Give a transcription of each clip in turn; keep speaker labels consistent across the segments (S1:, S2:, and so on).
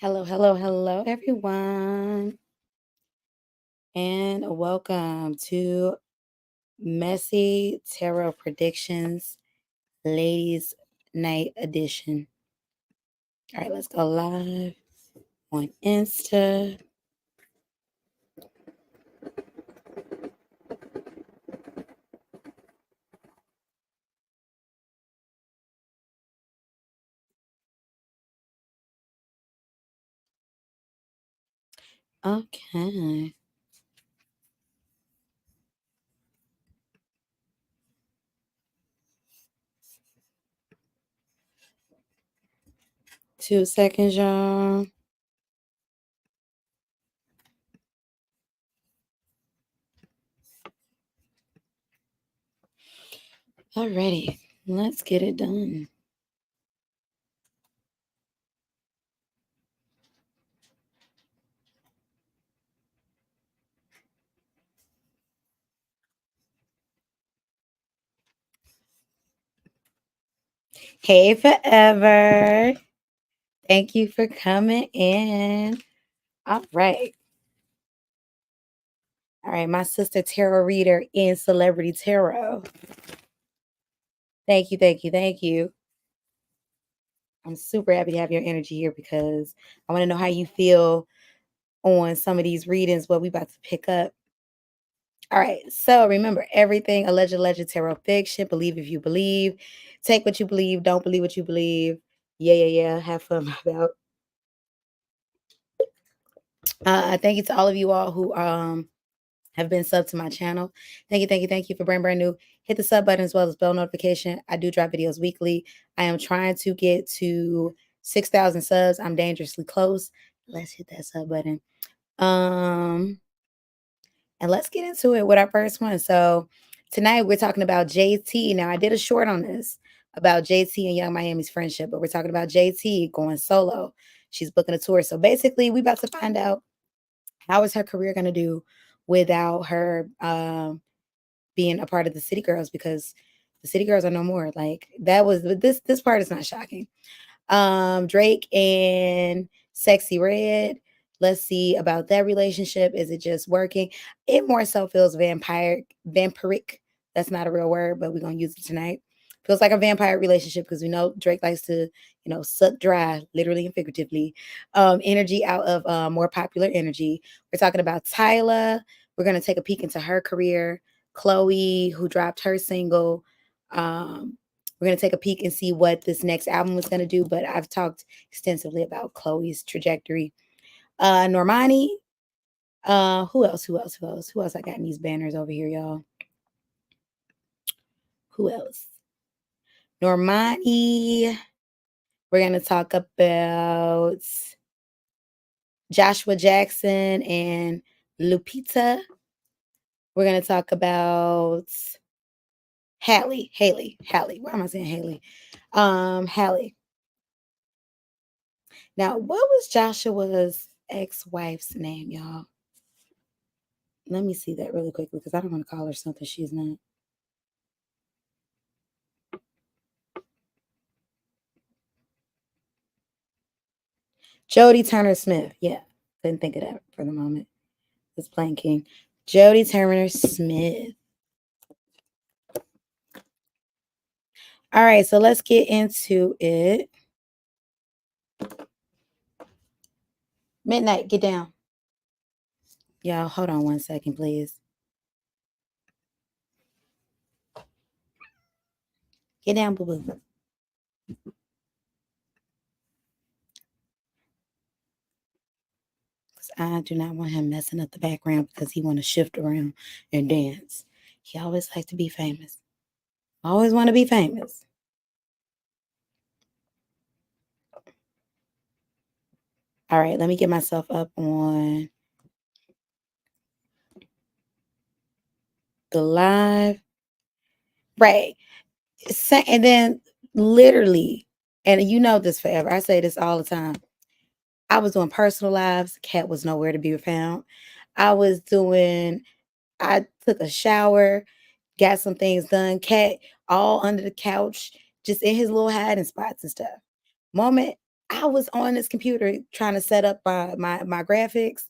S1: Hello, hello, hello, everyone, and welcome to Messy Tarot Predictions Ladies Night Edition. All right, let's go live on Insta. Okay. Two seconds, y'all. Alrighty, let's get it done. Hey, forever. Thank you for coming in. All right. All right, my sister tarot reader in Celebrity Tarot. Thank you, thank you, thank you. I'm super happy to have your energy here because I want to know how you feel on some of these readings, what we about to pick up. All right, so remember, everything alleged tarot fiction. Believe if you believe. Take what you believe. Don't believe what you believe. Yeah. Have fun about. Thank you to all of you all who have been subbed to my channel. Thank you for brand new. Hit the sub button as well as bell notification. I do drop videos weekly. I am trying to get to 6,000 subs. I'm dangerously close. Let's hit that sub button. And let's get into it with our first one. So tonight we're talking about JT. Now I did a short on this about JT and Young Miami's friendship, but we're talking about JT going solo. She's booking a tour. So basically, we about to find out how is her career going to do without her being a part of the City Girls, because the City Girls are no more. Like that was this part is not shocking. Drake and Sexy Red. Let's see about that relationship. Is it just working? It more so feels vampiric. That's not a real word, but we're gonna use it tonight. Feels like a vampire relationship because we know Drake likes to, suck dry, literally and figuratively, energy out of more popular energy. We're talking about Tyla. We're gonna take a peek into her career. Chloe, who dropped her single. We're going to take a peek and see what this next album is going to do, but I've talked extensively about Chloe's trajectory. Normani. Who else? Who else I got in these banners over here, y'all? Who else? Normani. We're going to talk about Joshua Jackson and Lupita. We're going to talk about Halle. Why am I saying Haley? Halle. Now, what was Joshua's ex-wife's name, y'all? Let me see that really quickly because I don't want to call her something she's not. Jodie Turner Smith. Yeah, couldn't think of that for the moment. It's plain King. Jodie Turner Smith. All right, so let's get into it. Midnight, get down. Y'all, hold on one second, please. Get down, boo boo. I do not want him messing up the background because he want to shift around and dance. He always likes to be famous. Always want to be famous. All right, let me get myself up on the live. Right. And then literally, and you know this forever, I say this all the time. I was doing personal lives. Cat was nowhere to be found. I took a shower, got some things done. Cat all under the couch, just in his little hiding spots and stuff. Moment I was on this computer trying to set up my graphics,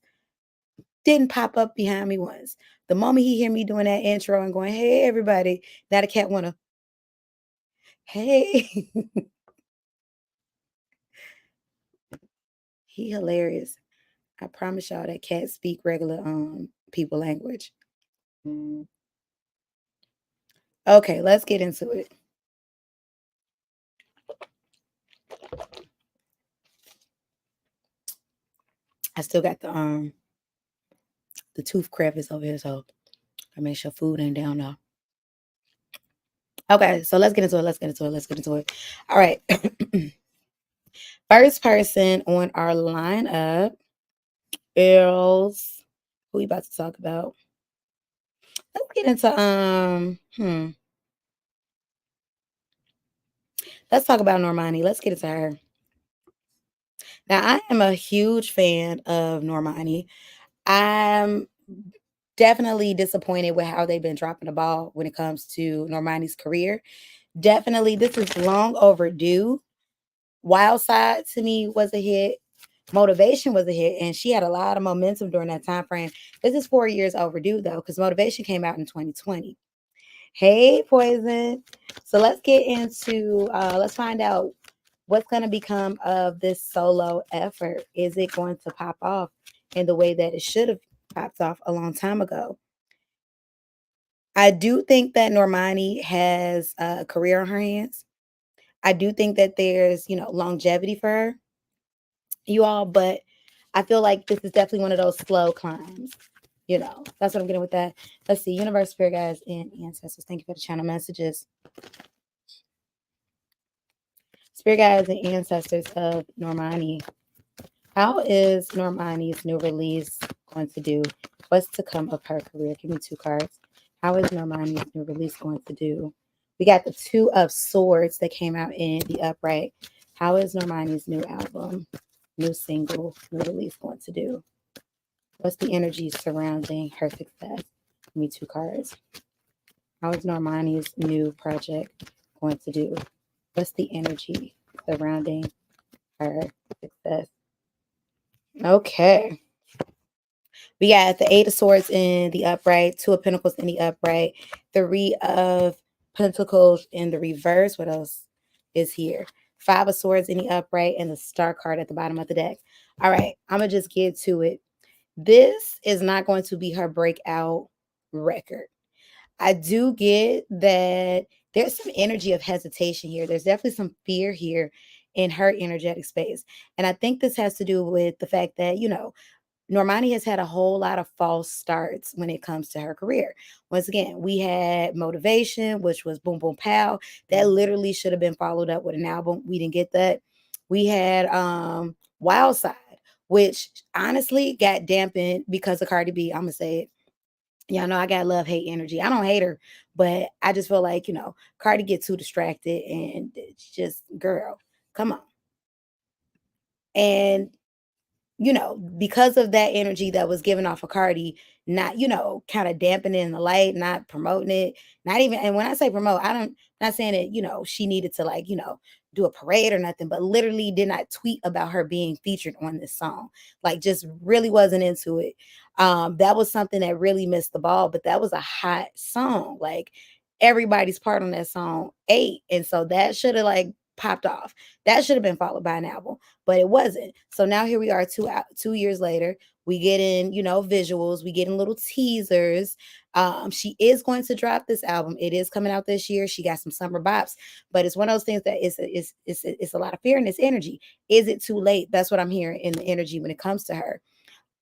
S1: didn't pop up behind me once. The moment he hear me doing that intro and going, "Hey everybody," now the cat wanna, "Hey." He hilarious. I promise y'all that cats speak regular people language. Okay, let's get into it. I still got the tooth crevice over here, so I make sure food ain't down now. Okay, so let's get into it. Let's get into it. Let's get into it. All right. First person on our lineup is who we about to talk about. Let's get into let's talk about Normani. Let's get into her. Now, I am a huge fan of Normani. I'm definitely disappointed with how they've been dropping the ball when it comes to Normani's career. Definitely, this is long overdue. Wild Side to me was a hit. Motivation was a hit, and she had a lot of momentum during that time frame. This is 4 years overdue though, because Motivation came out in 2020. Hey, Poison. So let's get into let's find out what's going to become of this solo effort. Is it going to pop off in the way that it should have popped off a long time ago? I do think that Normani has a career on her hands. I do think that there's, longevity for her, you all, but I feel like this is definitely one of those slow climbs. That's what I'm getting with that. Let's see. Universe, Spirit Guides, and Ancestors. Thank you for the channel messages. Spirit Guides and Ancestors of Normani. How is Normani's new release going to do? What's to come of her career? Give me two cards. How is Normani's new release going to do? We got the Two of Swords that came out in the upright. How is Normani's new album, new single, new release going to do? What's the energy surrounding her success? Give me two cards. How is Normani's new project going to do? What's the energy surrounding her success? Okay. We got the Eight of Swords in the upright, Two of Pentacles in the upright, Three of Pentacles in the reverse. What else is here? Five of Swords in the upright and the Star card at the bottom of the deck. All right, I'm going to just get to it. This is not going to be her breakout record. I do get that there's some energy of hesitation here. There's definitely some fear here in her energetic space. And I think this has to do with the fact that, Normani has had a whole lot of false starts when it comes to her career. Once again, we had Motivation, which was Boom Boom Pow. That literally should have been followed up with an album. We didn't get that. We had Wild Side, which honestly got dampened because of Cardi B. I'm gonna say it. Y'all know I got love hate energy. I don't hate her, but I just feel like, Cardi get too distracted and it's just, girl, come on. And because of that energy that was given off of Cardi, not, kind of dampening the light, not promoting it, not even, and when I say promote, not saying that, she needed to like, do a parade or nothing, but literally did not tweet about her being featured on this song. Like just really wasn't into it. That was something that really missed the ball, but that was a hot song. Like everybody's part on that song ate. And so that should have like popped off. That should have been followed by an album, but it wasn't. So now here we are 2 years later. We get in, visuals, we get in little teasers. She is going to drop this album. It is coming out this year. She got some summer bops, but it's one of those things that it's a lot of fear in this energy. Is it too late? That's what I'm hearing in the energy when it comes to her.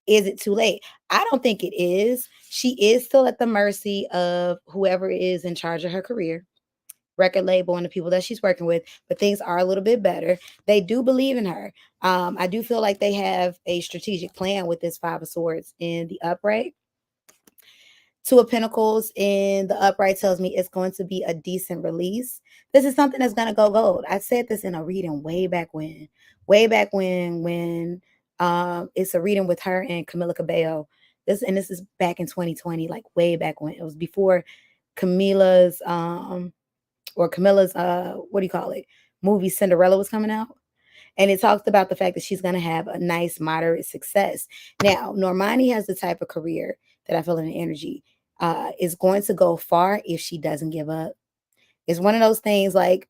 S1: Is it too late? I don't think it is. She is still at the mercy of whoever is in charge of her career, record label, and the people that she's working with, but things are a little bit better. They do believe in her. I do feel like they have a strategic plan with this Five of Swords in the upright. Two of Pentacles in the upright tells me it's going to be a decent release. This is something that's going to go gold. I said this in a reading way back when it's a reading with her and Camila Cabello. This is back in 2020, like way back when. It was before Camila's what do you call it, movie Cinderella was coming out. And it talks about the fact that she's going to have a nice, moderate success. Now, Normani has the type of career that I feel in the energy is going to go far if she doesn't give up. It's one of those things like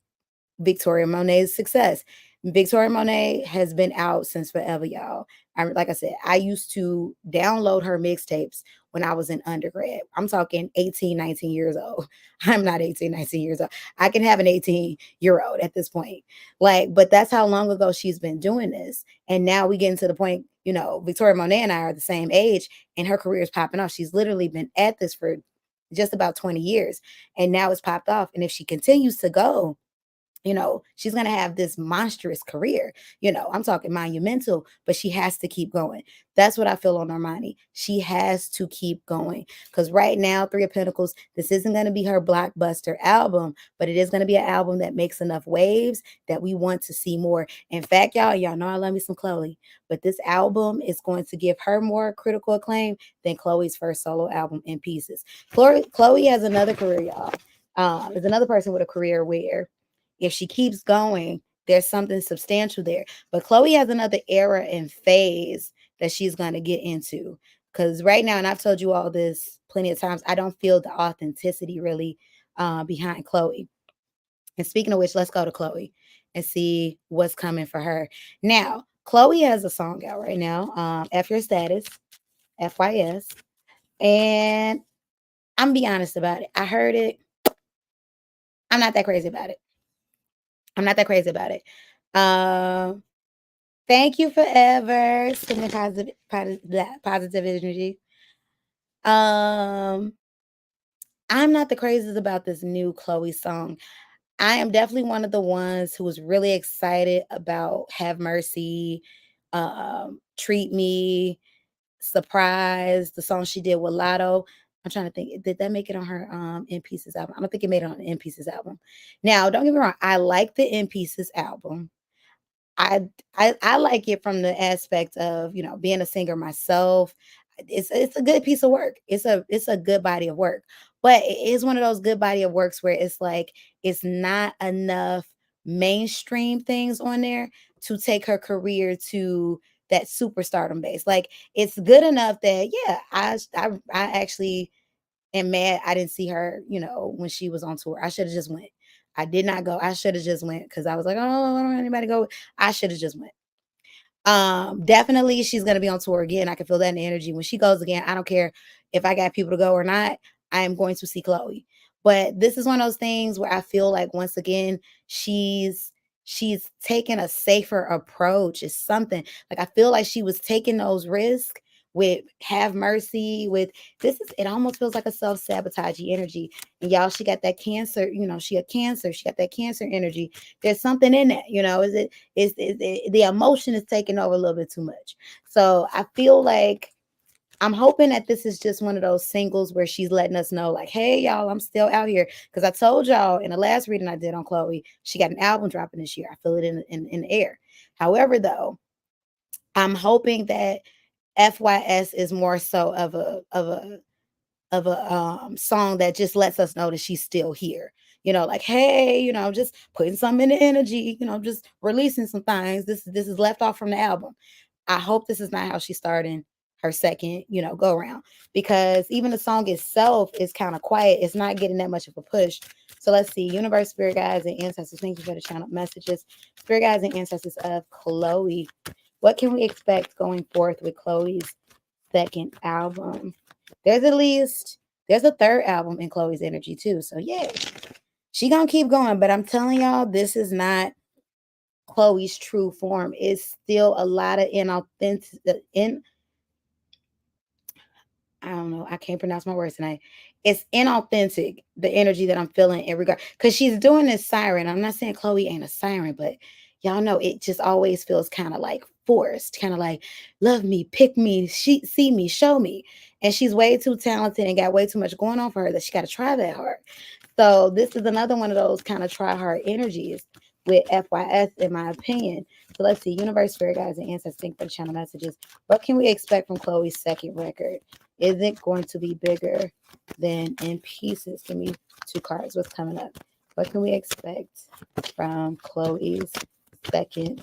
S1: Victoria Monet's success. Victoria Monet has been out since forever, y'all. Like I said, I used to download her mixtapes when I was in undergrad. I'm talking 18, 19 years old. I'm not 18, 19 years old. I can have an 18-year-old at this point. Like, but that's how long ago she's been doing this. And now we get into the point, you know, Victoria Monet and I are the same age and her career is popping off. She's literally been at this for just about 20 years and now it's popped off. And if she continues to go, you know, she's going to have this monstrous career. You know, I'm talking monumental, but she has to keep going. That's what I feel on Normani. She has to keep going because right now, Three of Pentacles, this isn't going to be her blockbuster album, but it is going to be an album that makes enough waves that we want to see more. In fact, y'all know I love me some Chloe, but this album is going to give her more critical acclaim than Chloe's first solo album, In Pieces. Chloe has another career, y'all. Is another person with a career where if she keeps going, there's something substantial there. But Chloe has another era and phase that she's going to get into. Because right now, and I've told you all this plenty of times, I don't feel the authenticity really behind Chloe. And speaking of which, let's go to Chloe and see what's coming for her. Now, Chloe has a song out right now, F Your Status, FYS. And I'm gonna be honest about it. I heard it. I'm not that crazy about it. I'm not that crazy about it. Thank you forever. Sending positive energy. I'm not the craziest about this new Chloe song. I am definitely one of the ones who was really excited about Have Mercy, Treat Me, Surprise, the song she did with Lotto. I'm trying to think, did that make it on her In Pieces album? I don't think it made it on the In Pieces album. Now, don't get me wrong, I like the In Pieces album. I like it from the aspect of, you know, being a singer myself. It's a good piece of work. It's a good body of work. But it is one of those good body of works where it's like it's not enough mainstream things on there to take her career to that superstardom base. Like it's good enough that yeah, I actually am mad I didn't see her, you know, when she was on tour. I should have just went. I did not go. I should have just went because I was like, oh, I don't want anybody to go. I should have just went. Definitely she's gonna be on tour again. I can feel that in the energy. When she goes again, I don't care if I got people to go or not, I am going to see Chloe. But this is one of those things where I feel like once again, she's taking a safer approach. It's something like I feel like she was taking those risks with Have Mercy, with this is it almost feels like a self-sabotaging energy. And y'all, she got that cancer, you know, she a cancer, she got that cancer energy. There's something in that, you know, is the emotion is taking over a little bit too much. So I feel like I'm hoping that this is just one of those singles where she's letting us know, like, hey, y'all, I'm still out here. Because I told y'all in the last reading I did on Chloe, she got an album dropping this year. I feel it in the air. However, though, I'm hoping that FYS is more so of a song that just lets us know that she's still here. You know, like, hey, you know, just putting some in the energy, you know, just releasing some things. This is left off from the album. I hope this is not how she's starting her second, you know, go around because even the song itself is kind of quiet. It's not getting that much of a push. So let's see. Universe, spirit guides, and ancestors. Thank you for the channel messages. Spirit guides and ancestors of Chloe. What can we expect going forth with Chloe's second album? There's a third album in Chloe's energy too. So yeah, she gonna keep going. But I'm telling y'all, this is not Chloe's true form. It's still a lot of inauthentic I don't know. I can't pronounce my words tonight. It's inauthentic, the energy that I'm feeling in regard because she's doing this siren. I'm not saying Chloe ain't a siren, but y'all know it just always feels kind of like forced, kind of like love me, pick me, see me, show me. And she's way too talented and got way too much going on for her that she got to try that hard. So this is another one of those kind of try hard energies with FYS, in my opinion. So let's see, universe, spirit guides, and ancestors. Thank for the channel messages. What can we expect from Chloe's second record? Is it going to be bigger than In Pieces? Give me two cards. What's coming up? What can we expect from Chloe's second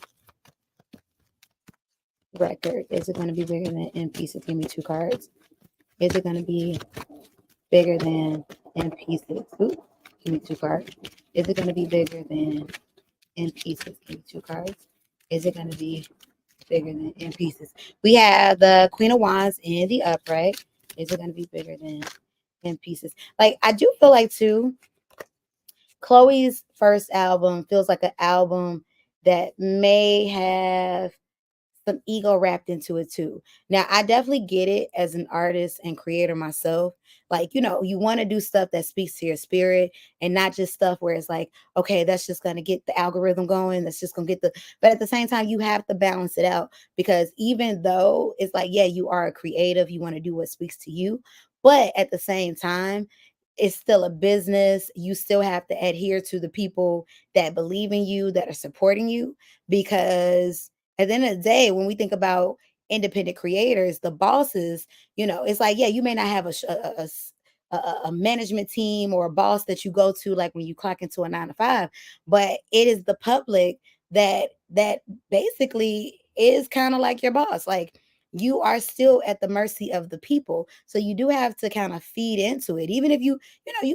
S1: record? Is it going to be bigger than In Pieces? Give me two cards. Is it going to be bigger than In Pieces? Ooh, give me two cards. Is it going to be bigger than In Pieces? Give me two cards. Is it going to be bigger than In Pieces? We have the Queen of Wands in the upright. Is it going to be bigger than In Pieces? Like, I do feel like, too, Chloe's first album feels like an album that may have some ego wrapped into it too. Now, I definitely get it as an artist and creator myself. Like, you want to do stuff that speaks to your spirit and not just stuff where it's like, okay, that's just going to get the algorithm going. That's just going to get but at the same time, you have to balance it out because even though it's like, yeah, you are a creative, you want to do what speaks to you. But at the same time, it's still a business. You still have to adhere to the people that believe in you, that are supporting you, because at the end of the day, when we think about independent creators, the bosses, it's like, yeah, you may not have a management team or a boss that you go to like when you clock into a 9 to 5, but it is the public that basically is kind of like your boss. Like, you are still at the mercy of the people, so you do have to kind of feed into it, even if you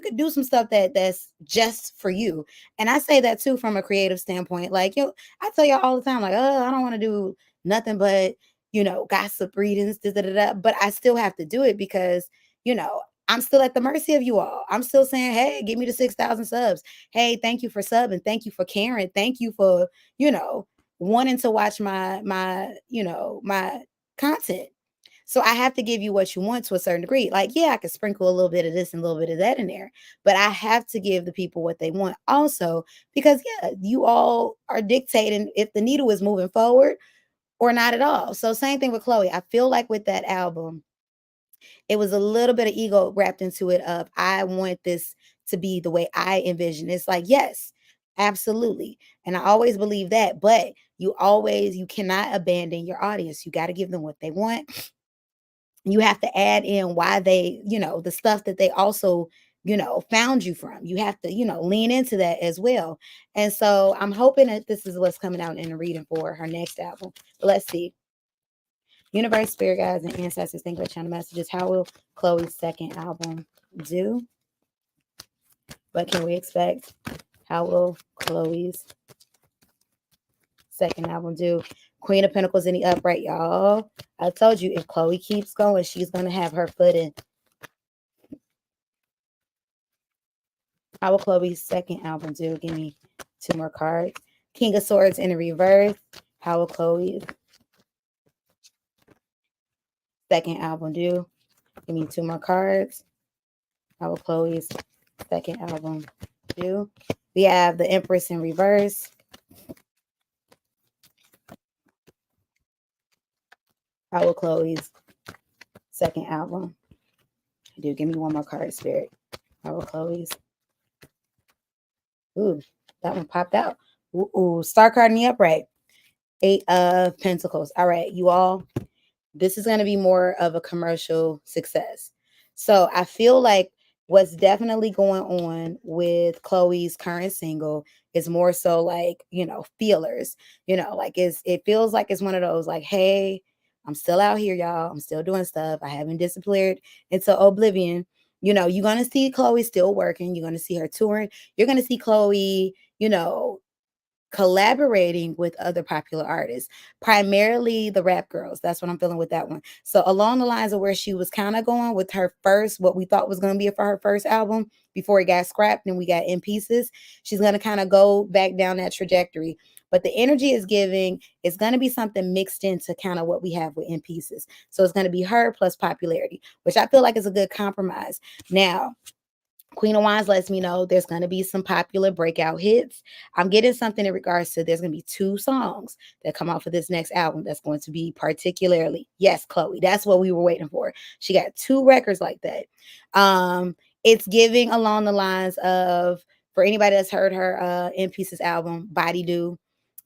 S1: could do some stuff that's just for you. And I say that too from a creative standpoint. Like, I tell y'all all the time, like, oh, I don't want to do nothing but, gossip readings, da, da, da, da. But I still have to do it because, I'm still at the mercy of you all. I'm still saying, hey, give me the 6,000 subs. Hey, thank you for subbing. Thank you for caring. Thank you for, wanting to watch my content. So I have to give you what you want to a certain degree. Like, yeah, I could sprinkle a little bit of this and a little bit of that in there, but I have to give the people what they want also because, yeah, you all are dictating if the needle is moving forward or not at all. So same thing with Chloe. I feel like with that album, it was a little bit of ego wrapped into it of I want this to be the way I envision. It's like, yes, absolutely. And I always believe that, but you cannot abandon your audience. You got to give them what they want. You have to add in why they, the stuff that they also, found you from. You have to, lean into that as well. And so I'm hoping that this is what's coming out in the reading for her next album. But let's see. Universe, spirit guides, and ancestors, think about channel messages. How will Chloe's second album do? What can we expect? How will Chloe's second album do? Queen of Pentacles in the upright, y'all. I told you if Chloe keeps going, she's going to have her foot in. How will Chloe's second album do? Give me two more cards. King of Swords in the reverse. How will Chloe's second album do? Give me two more cards. How will Chloe's second album do? We have the Empress in reverse. How will Chloe's second album do? Give me one more card, Spirit. How will Chloe's? Ooh, that one popped out. Ooh, star card in the upright. 8 of Pentacles. All right, you all. This is going to be more of a commercial success. So I feel like what's definitely going on with Chloe's current single is more so like, feelers, like it feels like it's one of those like, hey, I'm still out here, y'all. I'm still doing stuff. I haven't disappeared into oblivion. You're going to see Chloe still working. You're going to see her touring. You're going to see Chloe, collaborating with other popular artists, primarily the rap girls. That's what I'm feeling with that one. So along the lines of where she was kind of going with her first, what we thought was going to be for her first album before it got scrapped and we got In Pieces, she's going to kind of go back down that trajectory. But the energy is giving, it's going to be something mixed into kind of what we have with In Pieces. So it's going to be her plus popularity, which I feel like is a good compromise. Now, Queen of Wands lets me know there's going to be some popular breakout hits. I'm getting something in regards to there's going to be 2 songs that come out for this next album that's going to be particularly, yes, Chloe, that's what we were waiting for. She got 2 records like that. It's giving along the lines of, for anybody that's heard her In Pieces album, Body Do,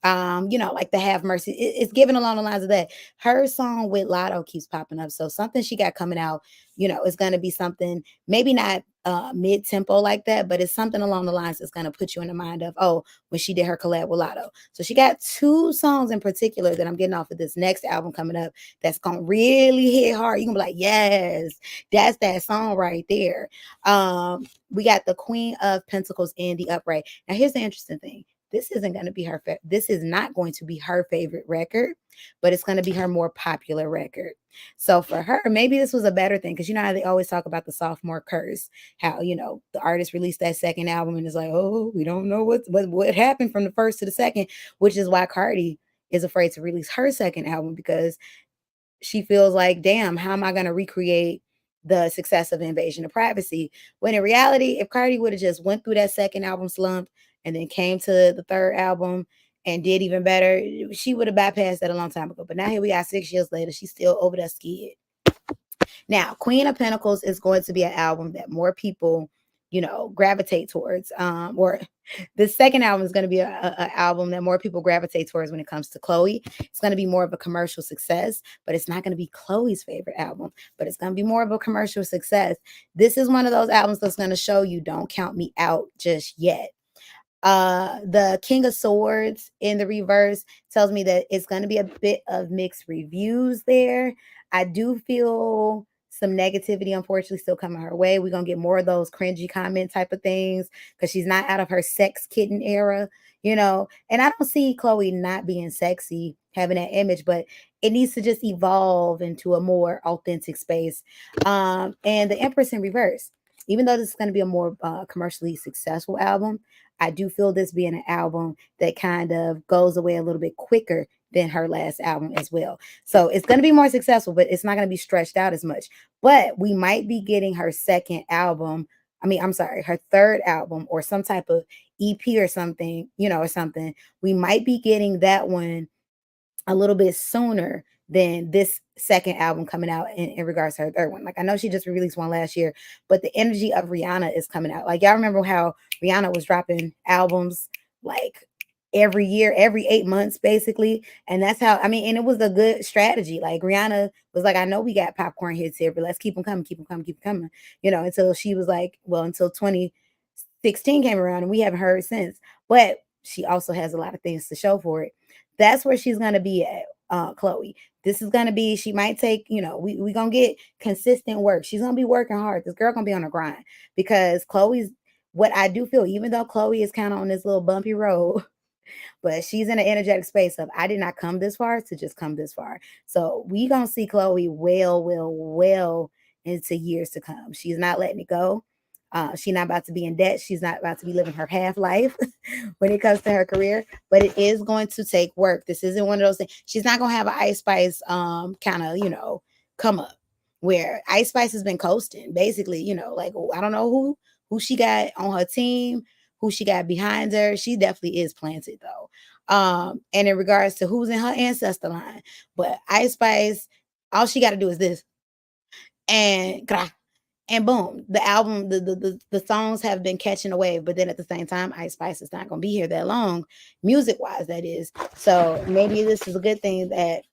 S1: Like the Have Mercy. It's given along the lines of that. Her song with Lotto keeps popping up. So something she got coming out, is gonna be something maybe not mid tempo like that, but it's something along the lines that's gonna put you in the mind of, oh, when she did her collab with Lotto. So she got two songs in particular that I'm getting off of this next album coming up that's gonna really hit hard. You're gonna be like, yes, that's that song right there. We got the Queen of Pentacles in the upright. Now here's the interesting thing. This isn't going to be her this is not going to be her favorite record, but it's going to be her more popular record. So for her, maybe this was a better thing, because you know how they always talk about the sophomore curse, how the artist released that second album and it's like, oh, we don't know what happened from the first to the second, which is why Cardi is afraid to release her second album, because she feels like, damn, how am I going to recreate the success of Invasion of Privacy? When in reality, if Cardi would have just went through that second album slump and then came to the third album and did even better, she would have bypassed that a long time ago. But now here we are 6 years later, she's still over that skid. Now, Queen of Pentacles is going to be an album that more people, gravitate towards. Or the second album is going to be a album that more people gravitate towards when it comes to Chloe. It's going to be more of a commercial success, but it's not going to be Chloe's favorite album, but it's going to be more of a commercial success. This is one of those albums that's going to show you, don't count me out just yet. The King of Swords in the reverse tells me that it's going to be a bit of mixed reviews there. I do feel some negativity, unfortunately, still coming her way. We're going to get more of those cringy comment type of things, because she's not out of her sex kitten era, and I don't see Chloe not being sexy, having that image, but it needs to just evolve into a more authentic space. And the Empress in reverse, even though this is going to be a more commercially successful album, I do feel this being an album that kind of goes away a little bit quicker than her last album as well. So it's going to be more successful, but it's not going to be stretched out as much. But we might be getting her second album. I'm sorry, her third album, or some type of EP or something, or something. We might be getting that one a little bit sooner than this second album coming out in regards to her third one. Like, I know she just released one last year, but the energy of Rihanna is coming out. Like, y'all remember how Rihanna was dropping albums like every year, every 8 months, basically. And that's how, and it was a good strategy. Like, Rihanna was like, I know we got popcorn hits here, but let's keep them coming, keep them coming, keep them coming, until she was like, well, until 2016 came around, and we haven't heard since. But she also has a lot of things to show for it. That's where she's going to be at, Chloe. This is going to be, she might take, we going to get consistent work. She's going to be working hard. This girl going to be on the grind, because Chloe's, what I do feel, even though Chloe is kind of on this little bumpy road, but she's in an energetic space of, I did not come this far to just come this far. So we going to see Chloe well into years to come. She's not letting it go. She's not about to be in debt. She's not about to be living her half life when it comes to her career, but it is going to take work. This isn't one of those things. She's not going to have an Ice Spice kind of, come up, where Ice Spice has been coasting, basically, like, I don't know who she got on her team, who she got behind her. She definitely is planted, though. And in regards to who's in her ancestor line, but Ice Spice, all she got to do is this, and boom, the album, the songs have been catching a wave. But then at the same time, Ice Spice is not going to be here that long, music wise, that is. So maybe this is a good thing that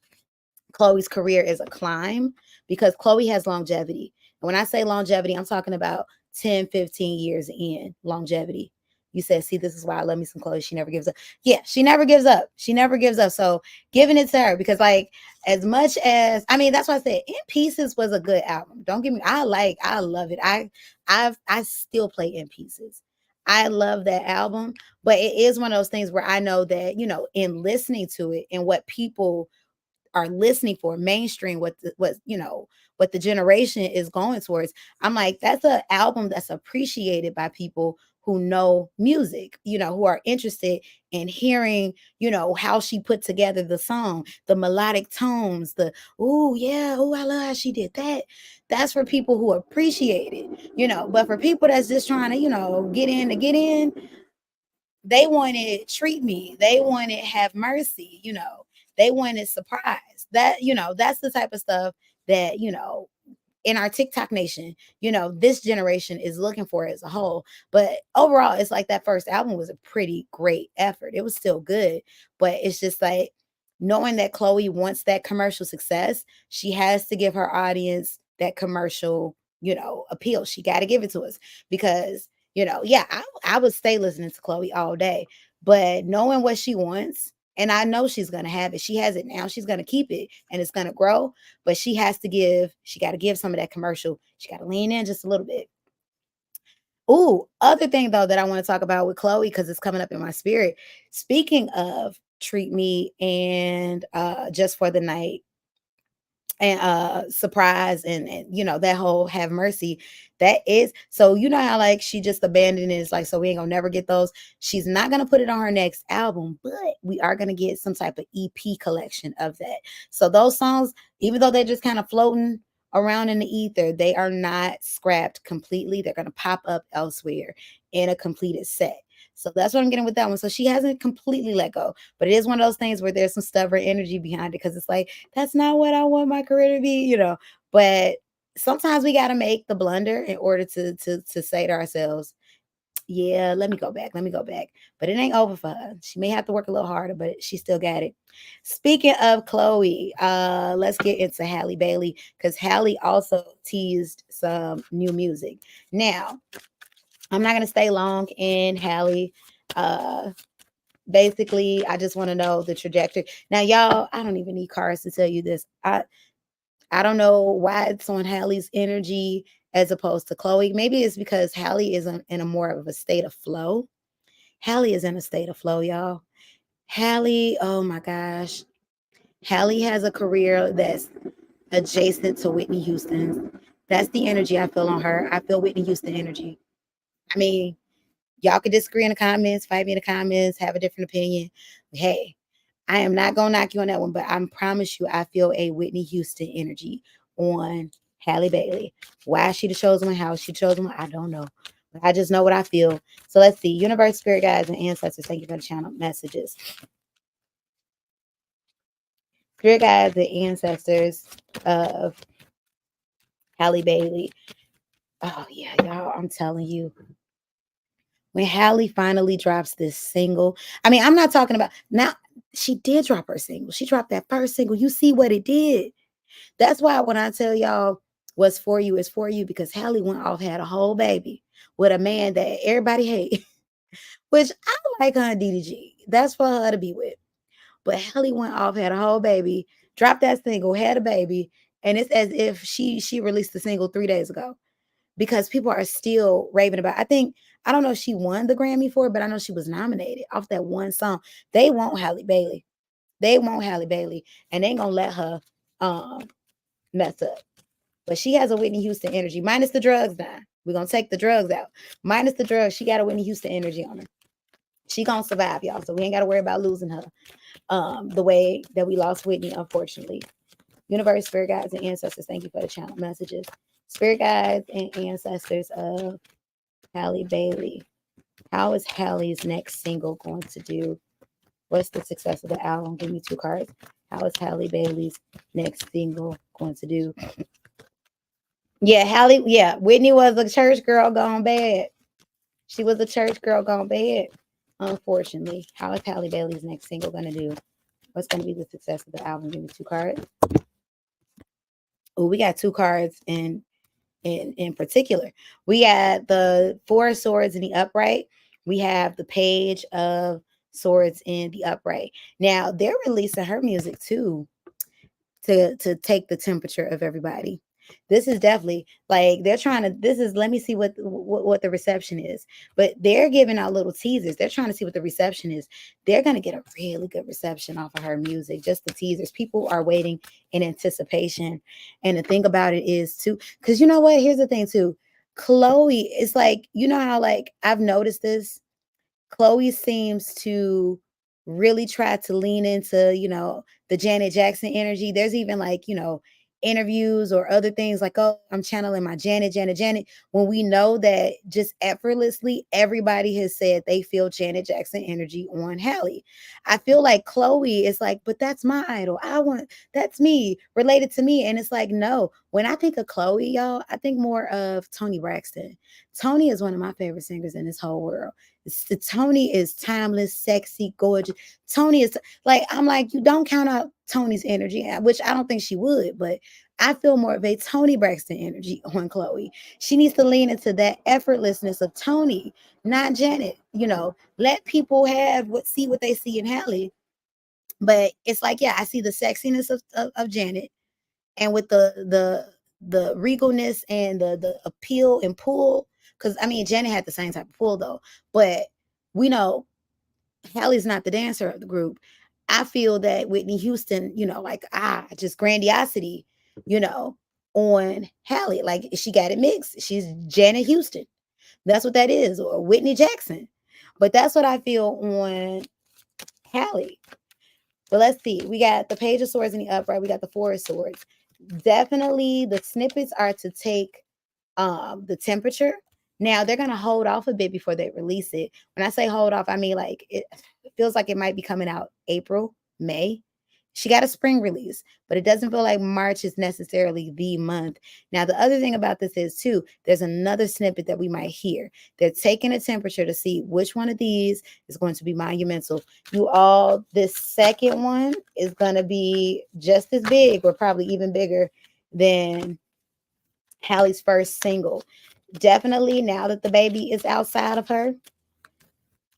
S1: Chloe's career is a climb, because Chloe has longevity. And when I say longevity, I'm talking about 10, 15 years in longevity. You said, see, this is why I love me some Chloe. She never gives up. Yeah, she never gives up. She never gives up. So giving it to her, because like, as much as, that's why I said In Pieces was a good album. Don't get me, I love it. I still play In Pieces. I love that album, but it is one of those things where I know that, in listening to it and what people are listening for, mainstream, what the generation is going towards, I'm like, that's an album that's appreciated by people who know music, who are interested in hearing, how she put together the song, the melodic tones, oh yeah, oh, I love how she did that. That's for people who appreciate it, but for people that's just trying to, get in, they wanted Treat Me, they wanted Have Mercy, they wanted Surprise. That, that's the type of stuff that, in our TikTok nation, this generation is looking for as a whole. But overall, it's like that first album was a pretty great effort. It was still good, but it's just like knowing that Chloe wants that commercial success, she has to give her audience that commercial, appeal. She got to give it to us because, yeah, I would stay listening to Chloe all day, but knowing what she wants, and I know she's going to have it. She has it now. She's going to keep it and it's going to grow, but she got to give some of that commercial. She got to lean in just a little bit. Ooh, other thing though that I want to talk about with Chloe because it's coming up in my spirit. Speaking of Treat Me and Just for the Night and Surprise and that whole Have Mercy, that is so how like she just abandoned it. It's like, so we ain't gonna never get those. She's not gonna put it on her next album, but we are gonna get some type of EP collection of that. So those songs, even though they're just kind of floating around in the ether, they are not scrapped completely. They're gonna pop up elsewhere in a completed set. So that's what I'm getting with that one. So she hasn't completely let go, but it is one of those things where there's some stubborn energy behind it because it's like, that's not what I want my career to be. But sometimes we got to make the blunder in order to say to ourselves, yeah, let me go back. Let me go back. But it ain't over for her. She may have to work a little harder, but she still got it. Speaking of Chloe, let's get into Halle Bailey because Halle also teased some new music. Now, I'm not gonna stay long in Halle. Uh, Basically, I just want to know the trajectory. Now, y'all, I don't even need cards to tell you this. I don't know why it's on Halle's energy as opposed to Chloe. Maybe it's because Halle is in a more of a state of flow. Halle is in a state of flow, y'all. Halle, oh my gosh. Halle has a career that's adjacent to Whitney Houston's. That's the energy I feel on her. I feel Whitney Houston energy. I mean, y'all can disagree in the comments, fight me in the comments, have a different opinion. Hey, I am not gonna knock you on that one, but I promise you, I feel a Whitney Houston energy on Halle Bailey. Why she the chosen one, how she chosen one, I don't know. But I just know what I feel. So let's see. Universe, spirit guides, and ancestors. Thank you for the channel messages. Spirit guides and ancestors of Halle Bailey. Oh yeah, y'all. I'm telling you. When Halle finally drops this single, I mean, I'm not talking about now. She did drop her single. She dropped that first single. You see what it did. That's why when I tell y'all what's for you is for you because Halle went off, had a whole baby with a man that everybody hate, which I like her and DDG. That's for her to be with. But Halle went off, had a whole baby, dropped that single, had a baby, and it's as if she released the single 3 days ago because people are still raving about. I don't know if she won the Grammy for it, but I know she was nominated off that one song. They want Halle Bailey. They want Halle Bailey, and they ain't gonna let her mess up. But she has a Whitney Houston energy, minus the drugs now. We're gonna take the drugs out. Minus the drugs, she got a Whitney Houston energy on her. She gonna survive, y'all. So we ain't gotta worry about losing her. The way that we lost Whitney, unfortunately. Universe, spirit guides, and ancestors, thank you for the channel messages. Spirit guides and ancestors of Halle Bailey. How is Halle's next single going to do? What's the success of the album? Give me 2 cards. How is Halle Bailey's next single going to do? Yeah, Halle, yeah, Whitney was a church girl gone bad. She was a church girl gone bad, unfortunately. How is Halle Bailey's next single going to do? What's going to be the success of the album? Give me 2 cards. Oh, we got 2 cards in particular. We got the 4 of swords in the upright. We have the page of swords in the upright. Now they're releasing her music too to take the temperature of everybody. This is definitely like they're trying to. This is let me see what the reception is. But they're giving out little teasers. They're trying to see what the reception is. They're gonna get a really good reception off of her music. Just the teasers. People are waiting in anticipation. And the thing about it is too, because you know what? Here's the thing too. Chloe is like, you know how like I've noticed this. Chloe seems to really try to lean into, the Janet Jackson energy. There's even like, interviews or other things like, oh, I'm channeling my Janet. When we know that just effortlessly, everybody has said they feel Janet Jackson energy on Halle. I feel like Chloe is like, but that's my idol. That's me, related to me. And it's like, no, When I think of Chloe, y'all, I think more of Toni Braxton. Toni is one of my favorite singers in this whole world. Toni is timeless, sexy, gorgeous. Toni is like, I'm like, you don't count out Toni's energy, which I don't think she would, but I feel more of a Toni Braxton energy on Chloe. She needs to lean into that effortlessness of Toni, not Janet. Let people see what they see in Halle. But it's like, yeah, I see the sexiness of Janet, and with the regalness and the appeal and pull. Because I mean, Janet had the same type of pull though, but we know Halle's not the dancer of the group. I feel that Whitney Houston, like just grandiosity, you know, on Halle. Like she got it mixed. She's Janet Houston. That's what that is, or Whitney Jackson. But that's what I feel on Halle. But let's see. We got the Page of Swords in the upright. We got the Four of Swords. Definitely the snippets are to take the temperature. Now they're gonna hold off a bit before they release it. When I say hold off, I mean like it feels like it might be coming out April, May. She got a spring release, but it doesn't feel like March is necessarily the month. Now, the other thing about this is too, there's another snippet that we might hear. They're taking a temperature to see which one of these is going to be monumental. You all, this second one is going to be just as big or probably even bigger than Halle's first single. Definitely now that the baby is outside of her,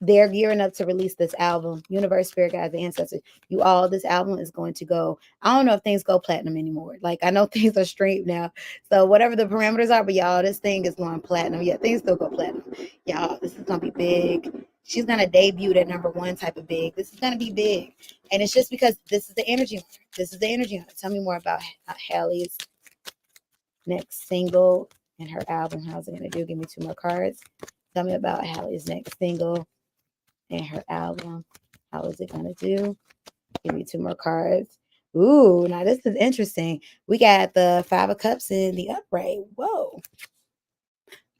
S1: they're gearing up to release this album. Universe, Spirit Guides, the Ancestors. You all, this album is going to go. I don't know if things go platinum anymore. Like I know things are streamed now. So whatever the parameters are, but y'all, this thing is going platinum. Yeah, things still go platinum. Y'all, this is gonna be big. She's gonna debut at #1 type of big. This is gonna be big. And it's just because this is the energy on her. This is the energy on her. Tell me more about Halle's next single and her album. How's it gonna do? Give me 2 more cards. Tell me about Halle's next single and her album. How is it gonna do? Give me 2 more cards. Ooh, now this is interesting. We got the 5 of Cups in the upright. Whoa.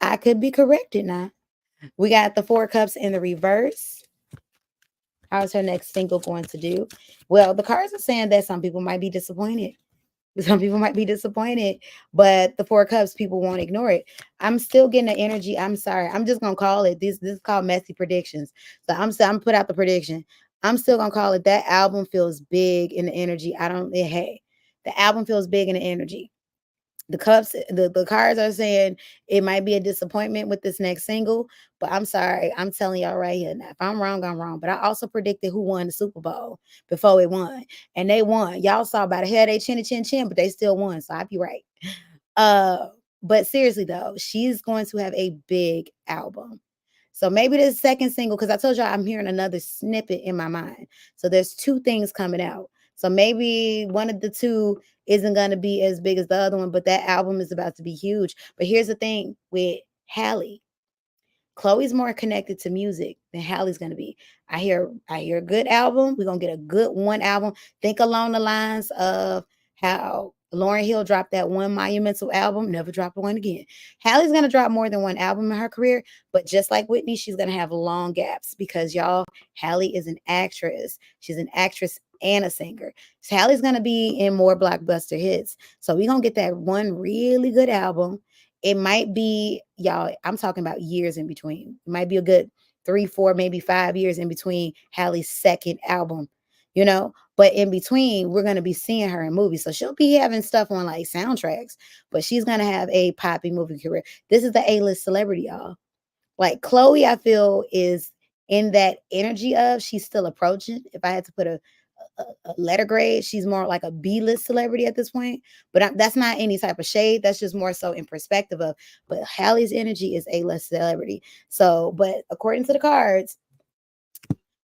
S1: I could be corrected now. We got the 4 Cups in the reverse. How's her next single going to do? Well, the cards are saying that some people might be disappointed. Some people might be disappointed, but the 4 Cups, people won't ignore it. I'm still getting the energy. I'm sorry. I'm just gonna call it this. This is called messy predictions. So I'm put out the prediction. I'm still gonna call it that album feels big in the energy. Hey, the album feels big in the energy. The cups, the cards are saying it might be a disappointment with this next single, but I'm sorry. I'm telling y'all right here now. If I'm wrong, I'm wrong. But I also predicted who won the Super Bowl before it won. And they won. Y'all saw by the hair they chin, but they still won. So I'd be right. But seriously though, she's going to have a big album. So maybe the second single, because I told y'all I'm hearing another snippet in my mind. So there's 2 things coming out. So maybe one of the 2 isn't going to be as big as the other one, but that album is about to be huge. But here's the thing with Halle. Chloe's more connected to music than Halle's gonna be. I hear a good album. We're gonna get a good one album. Think along the lines of how Lauryn Hill dropped that one monumental album, never dropped one again. Halle's gonna drop more than one album in her career, but just like Whitney, she's gonna have long gaps because y'all, Halle is an actress. She's an actress and a singer. So Halle's gonna be in more blockbuster hits. So we're gonna get that one really good album. It might be, y'all, I'm talking about years in between. It might be a good 3, 4, maybe 5 years in between Halle's second album, but in between, we're going to be seeing her in movies. So she'll be having stuff on like soundtracks, but she's going to have a poppy movie career. This is the A-list celebrity, y'all. Like Chloe, I feel is in that energy of she's still approaching. If I had to put a letter grade, she's more like a B-list celebrity at this point. But that's not any type of shade. That's just more so in perspective of. But Halle's energy is A-list celebrity. So, but according to the cards,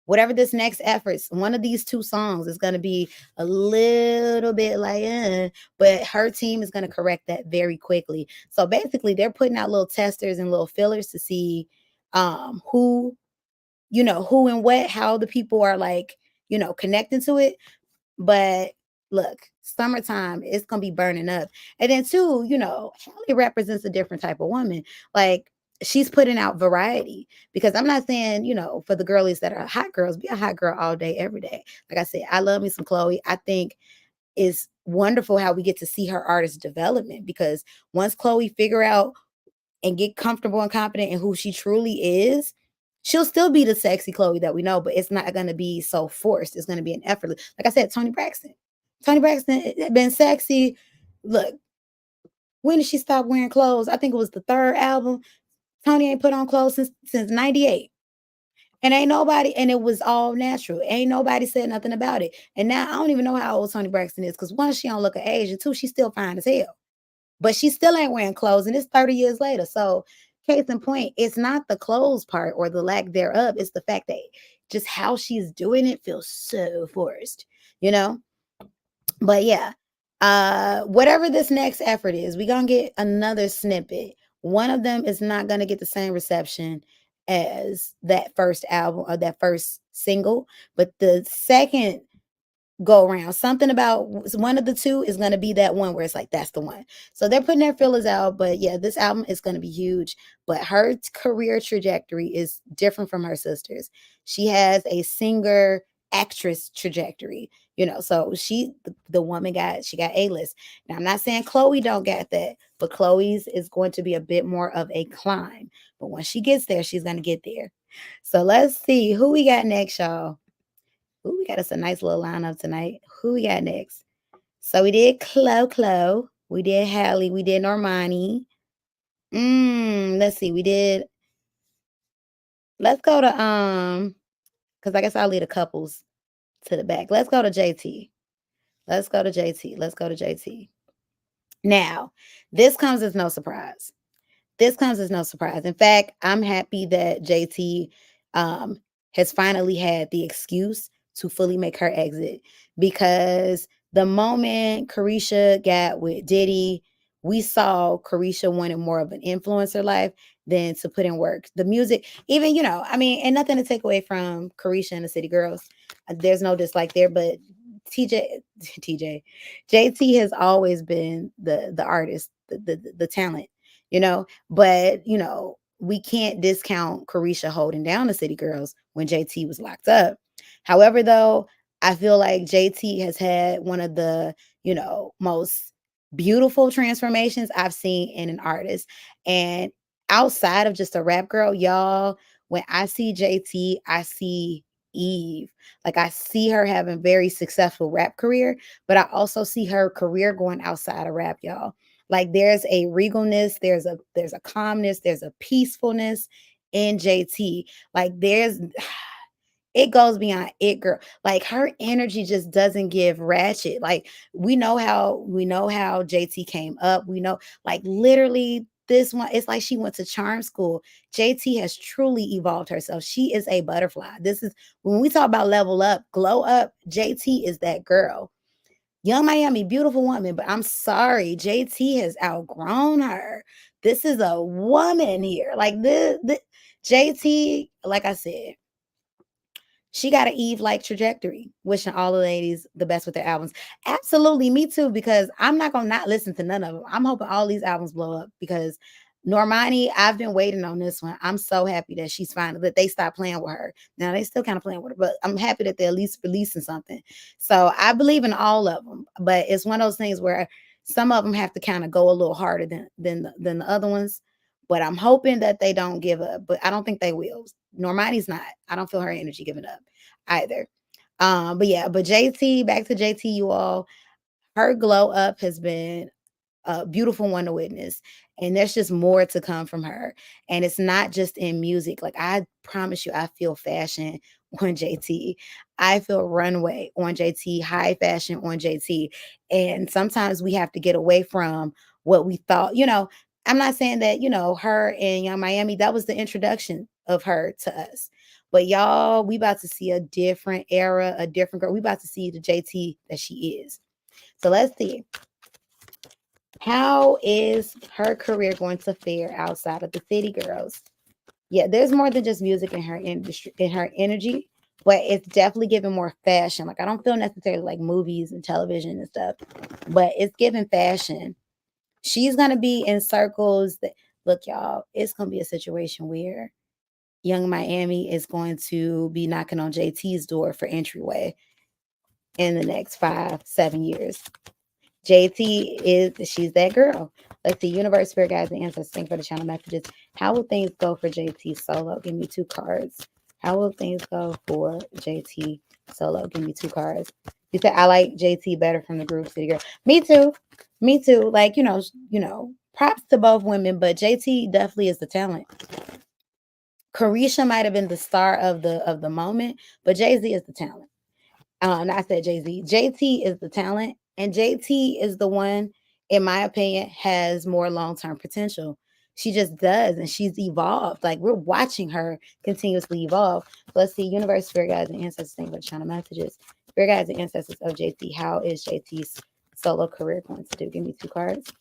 S1: whatever this next efforts, one of these 2 songs is going to be a little bit like, but her team is going to correct that very quickly. So basically, they're putting out little testers and little fillers to see who and what, how the people are like, connecting to it. But look, summertime, it's gonna be burning up. And then too, Halle represents a different type of woman. Like she's putting out variety because I'm not saying, for the girlies that are hot girls, be a hot girl all day, every day. Like I said, I love me some Chloe. I think is wonderful how we get to see her artist development, because once Chloe figure out and get comfortable and confident in who she truly is, she'll still be the sexy Chloe that we know, but it's not going to be so forced. It's going to be an effortless. Like I said, Toni Braxton. Toni Braxton had been sexy. Look, when did she stop wearing clothes? I think it was the third album. Toni ain't put on clothes since 98. And ain't nobody, and it was all natural. Ain't nobody said nothing about it. And now I don't even know how old Toni Braxton is, because one, she don't look her age, and two, she's still fine as hell. But she still ain't wearing clothes, and it's 30 years later. So, case in point, it's not the clothes part or the lack thereof. It's the fact that just how she's doing it feels so forced, you know? But yeah, whatever this next effort is, we're gonna get another snippet. One of them is not gonna get the same reception as that first album or that first single, but the second go around, something about one of the two is going to be that one where it's like, that's the one. So they're putting their fillers out. But yeah, this album is going to be huge. But her career trajectory is different from her sister's. She has a singer actress trajectory, so the woman she got A-list. Now, I'm not saying Chloe don't get that, but Chloe's is going to be a bit more of a climb. But when she gets there, she's going to get there. So let's see who we got next, y'all. Ooh, we got us a nice little lineup tonight. Who we got next? So we did Chloe. We did Halle. We did Normani. Let's see. Let's go to because I guess I'll leave the couples to the back. Let's go to JT. Now, this comes as no surprise. In fact, I'm happy that JT has finally had the excuse to fully make her exit, because the moment Carisha got with Diddy, we saw Carisha wanted more of an influencer life than to put in work. The music, even, and nothing to take away from Carisha and the City Girls. There's no dislike there, but JT has always been the artist, the talent, but we can't discount Carisha holding down the City Girls when JT was locked up. However, though, I feel like JT has had one of the, most beautiful transformations I've seen in an artist. And outside of just a rap girl, y'all, when I see JT, I see Eve. Like, I see her having very successful rap career, but I also see her career going outside of rap, y'all. Like, there's a regalness, there's a calmness, there's a peacefulness in JT. Like, it goes beyond it, girl. Like, her energy just doesn't give ratchet. Like, we know how JT came up. We know, like, literally this one, it's like she went to charm school. JT has truly evolved herself. She is a butterfly. This is when we talk about level up, glow up, JT is that girl. Young Miami, beautiful woman, but I'm sorry, JT has outgrown her. This is a woman here. Like, the JT, like I said, she got an Eve-like trajectory. Wishing all the ladies the best with their albums. Absolutely, me too, because I'm not going to not listen to none of them. I'm hoping all these albums blow up, because Normani, I've been waiting on this one. I'm so happy that that they stopped playing with her. Now, they still kind of playing with her, but I'm happy that they're at least releasing something. So I believe in all of them, but it's one of those things where some of them have to kind of go a little harder than the other ones. But I'm hoping that they don't give up, but I don't think they will. Normani's not. I don't feel her energy giving up either. But JT, back to JT, you all, her glow up has been a beautiful one to witness. And there's just more to come from her. And it's not just in music. Like, I promise you, I feel fashion on JT. I feel runway on JT, high fashion on JT. And sometimes we have to get away from what we thought, I'm not saying that, her and Young Miami, that was the introduction of her to us. But y'all, we about to see a different era, a different girl. We about to see the JT that she is. So let's see. How is her career going to fare outside of the City Girls? Yeah, there's more than just music in her industry, in her energy, but it's definitely giving more fashion. Like, I don't feel necessarily like movies and television and stuff, but it's giving fashion. She's gonna be in circles that, look, y'all, it's gonna be a situation where Young Miami is going to be knocking on JT's door for entryway in the next 5-7 years. JT she's that girl. Let's see, universe, spirit guides, and ancestors. Thank you for the channel messages. How will things go for JT solo? Give me two cards. How will things go for JT solo? Give me two cards. You said I like JT better from the group, City Girl. Me too. Me too. Like, props to both women, but JT definitely is the talent. Carisha might have been the star of the moment, but Jay-Z is the talent. I said Jay-Z. JT is the talent, and JT is the one, in my opinion, has more long-term potential. She just does, and she's evolved. Like, we're watching her continuously evolve. Let's see, universe, spirit guides, and ancestors. Thank you for the channel messages. Spirit guides and ancestors of JT. How is JT's solo career going to do? Give me two cards.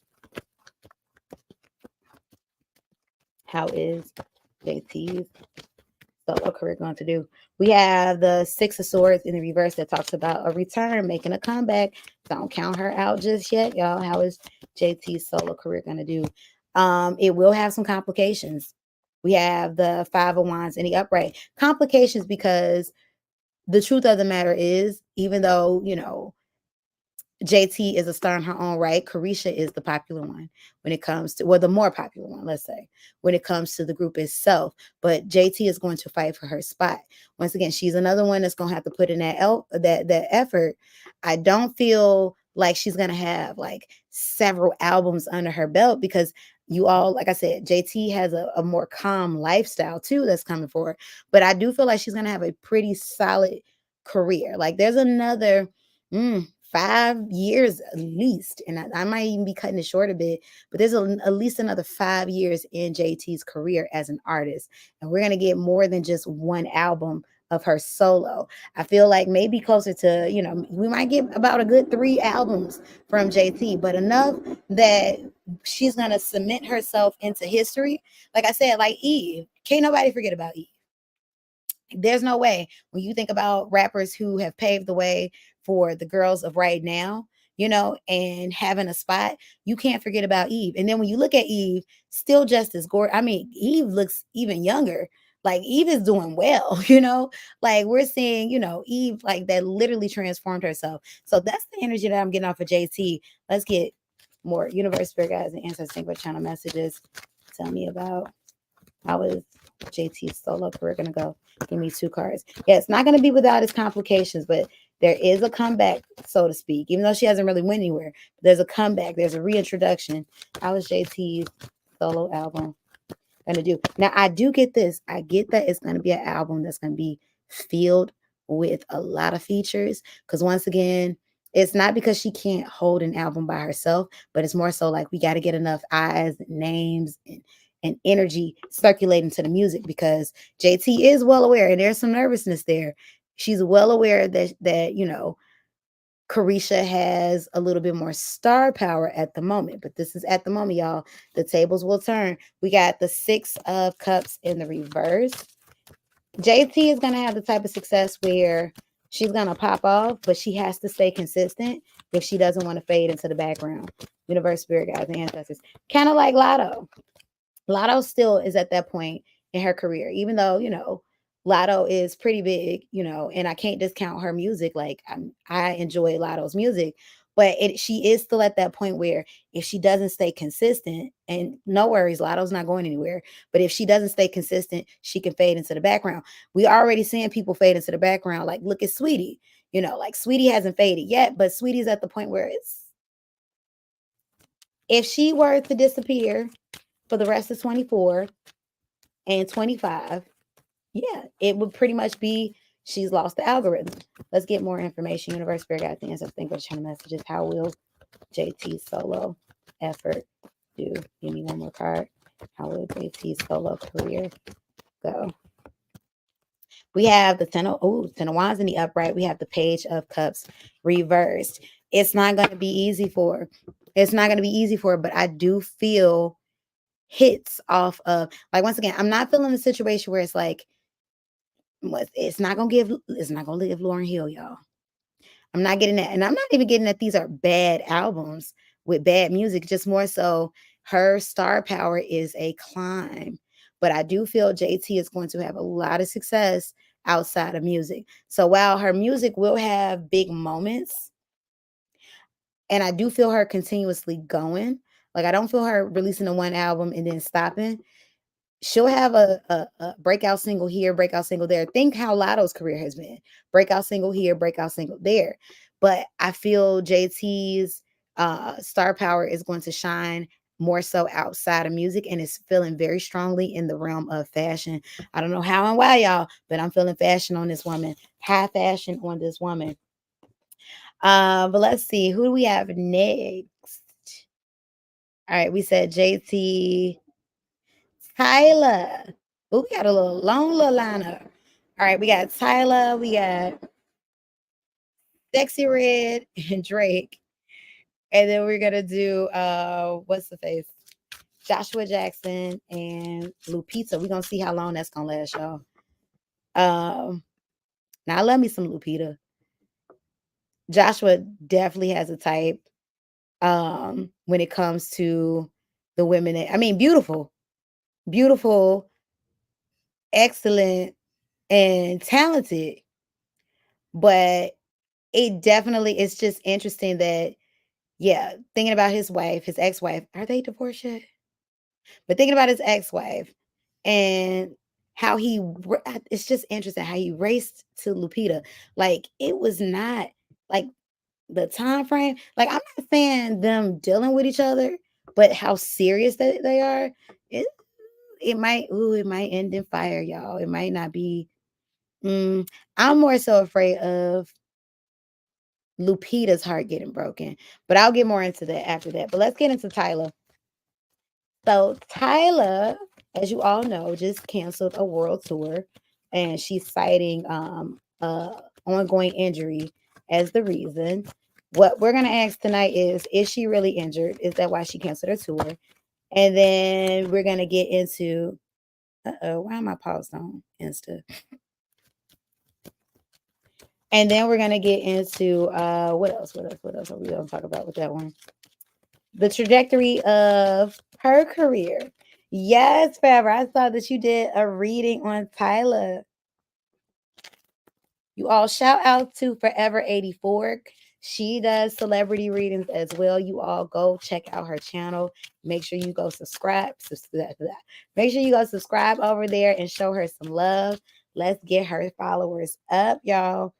S1: How is JT's solo career going to do? We have the Six of Swords in the reverse that talks about a return, making a comeback. Don't count her out just yet, y'all. How is JT's solo career going to do? It will have some complications. We have the Five of Wands in the upright. Complications because the truth of the matter is, even though, JT is a star in her own right. Carisha is the popular one when it comes to, well, the more popular one, let's say, when it comes to the group itself. But JT is going to fight for her spot. Once again, she's another one that's going to have to put in that effort. I don't feel like she's going to have like several albums under her belt because you all, like I said, JT has a more calm lifestyle too that's coming forward. But I do feel like she's going to have a pretty solid career. Like there's another 5 years at least, and I might even be cutting it short a bit, but there's at least another 5 years in JT's career as an artist, and we're gonna get more than just one album of her solo. I feel like maybe closer to, we might get about a good 3 albums from JT, but enough that she's gonna cement herself into history. Like I said, like Eve, can't nobody forget about Eve. There's no way when you think about rappers who have paved the way for the girls of right now, and having a spot, you can't forget about Eve. And then when you look at Eve, still just as gorgeous. I mean, Eve looks even younger. Like Eve is doing well, like we're seeing, Eve like that literally transformed herself. So that's the energy that I'm getting off of JT. Let's get more universe, spirit guides, and ancestors. Think what channel messages. Tell me about how is JT's solo career gonna go? Give me two cards. Yeah, it's not gonna be without its complications, but there is a comeback, so to speak. Even though she hasn't really went anywhere, there's a comeback. There's a reintroduction. How is JT's solo album gonna do? Now, I do get this. I get that it's gonna be an album that's gonna be filled with a lot of features. Because once again, it's not because she can't hold an album by herself, but it's more so like we got to get enough eyes, names, and energy circulating to the music because JT is well aware, and there's some nervousness there. She's well aware that Carisha has a little bit more star power at the moment, but this is at the moment, y'all. The tables will turn. We got the Six of Cups in the reverse. JT is going to have the type of success where she's going to pop off, but she has to stay consistent if she doesn't want to fade into the background. Universe, spirit guides, and ancestors. Kind of like Lotto. Lotto still is at that point in her career, even though, Lotto is pretty big, and I can't discount her music. Like I enjoy Lotto's music, but she is still at that point where if she doesn't stay consistent, and no worries, Lotto's not going anywhere, but if she doesn't stay consistent, she can fade into the background. We already seeing people fade into the background. Like look at Sweetie, like Sweetie hasn't faded yet, but Sweetie's at the point where if she were to disappear for the rest of 24 and 25, yeah, it would pretty much be she's lost the algorithm. Let's get more information. Universe, spirit guides, and ancestors. Thank you for channel messages. How will JT's solo effort do? Give me one more card. How will JT's solo career go? We have the Ten of Wands in the upright. We have the Page of Cups reversed. It's not going to be easy for her. It's not going to be easy for her, but I do feel hits off of, like, once again, I'm not feeling a situation where it's like, it's not gonna leave Lauryn Hill, y'all. I'm not getting that, and I'm not even getting that these are bad albums with bad music. Just more so, her star power is a climb. But I do feel JT is going to have a lot of success outside of music. So while her music will have big moments, And I do feel her continuously going. Like, I don't feel her releasing a one album and then stopping. She'll have a breakout single here, breakout single there. Think how Lotto's career has been. Breakout single here, breakout single there. But I feel JT's star power is going to shine more so outside of music, and it's feeling very strongly in the realm of fashion. I don't know how and why, y'all, but I'm feeling fashion on this woman. High fashion on this woman. But let's see, who do we have next? All right, we said JT, Tyla. Oh, we got a little long little lineup. All right, we got Tyla, we got Sexy Red and Drake. And then we're gonna do what's the face? Joshua Jackson and Lupita. We're gonna see how long that's gonna last, y'all. Now I love me some Lupita. Joshua definitely has a type when it comes to the women. I mean, beautiful, beautiful, excellent, and talented. But it definitely it's just interesting that, yeah, thinking about his wife, his ex-wife. Are they divorced yet? But thinking about his ex-wife and how it's just interesting how he raced to Lupita. Like, it was not like the time frame. Like, I'm not saying them dealing with each other, but how serious they are. It it might end in fire, y'all. It might not be. I'm more so afraid of Lupita's heart getting broken, but I'll get more into that after that. But let's get into Tyla. So Tyla, as you all know, just canceled a world tour, and she's citing ongoing injury as the reason. What we're gonna ask tonight is she really injured? Is that why she canceled her tour? And then we're gonna get into why am I paused on Insta? And then we're gonna get into what else? What else are we gonna talk about with that one? The trajectory of her career. Yes, Forever. I saw that you did a reading on Tyla. You all shout out to Forever 84. She does celebrity readings as well. You all go check out her channel. Make sure you go subscribe. Make sure you go subscribe over there and show her some love. Let's get her followers up, y'all.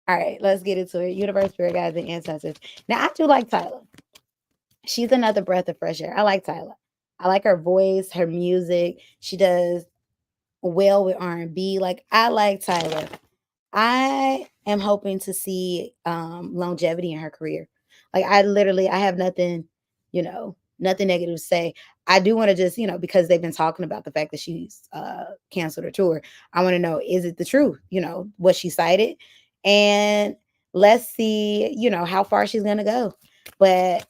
S1: All right, let's get into it. Universe, spirit guides, and ancestors. Now, I do like Tyla. She's another breath of fresh air. I like Tyla. I like her voice, her music. She does well with R&B. Like, I like Tyla. I am hoping to see longevity in her career. Like, I have nothing, nothing negative to say. I do want to just, because they've been talking about the fact that she's canceled her tour. I want to know, is it the truth? What she cited, and let's see, how far she's gonna go. But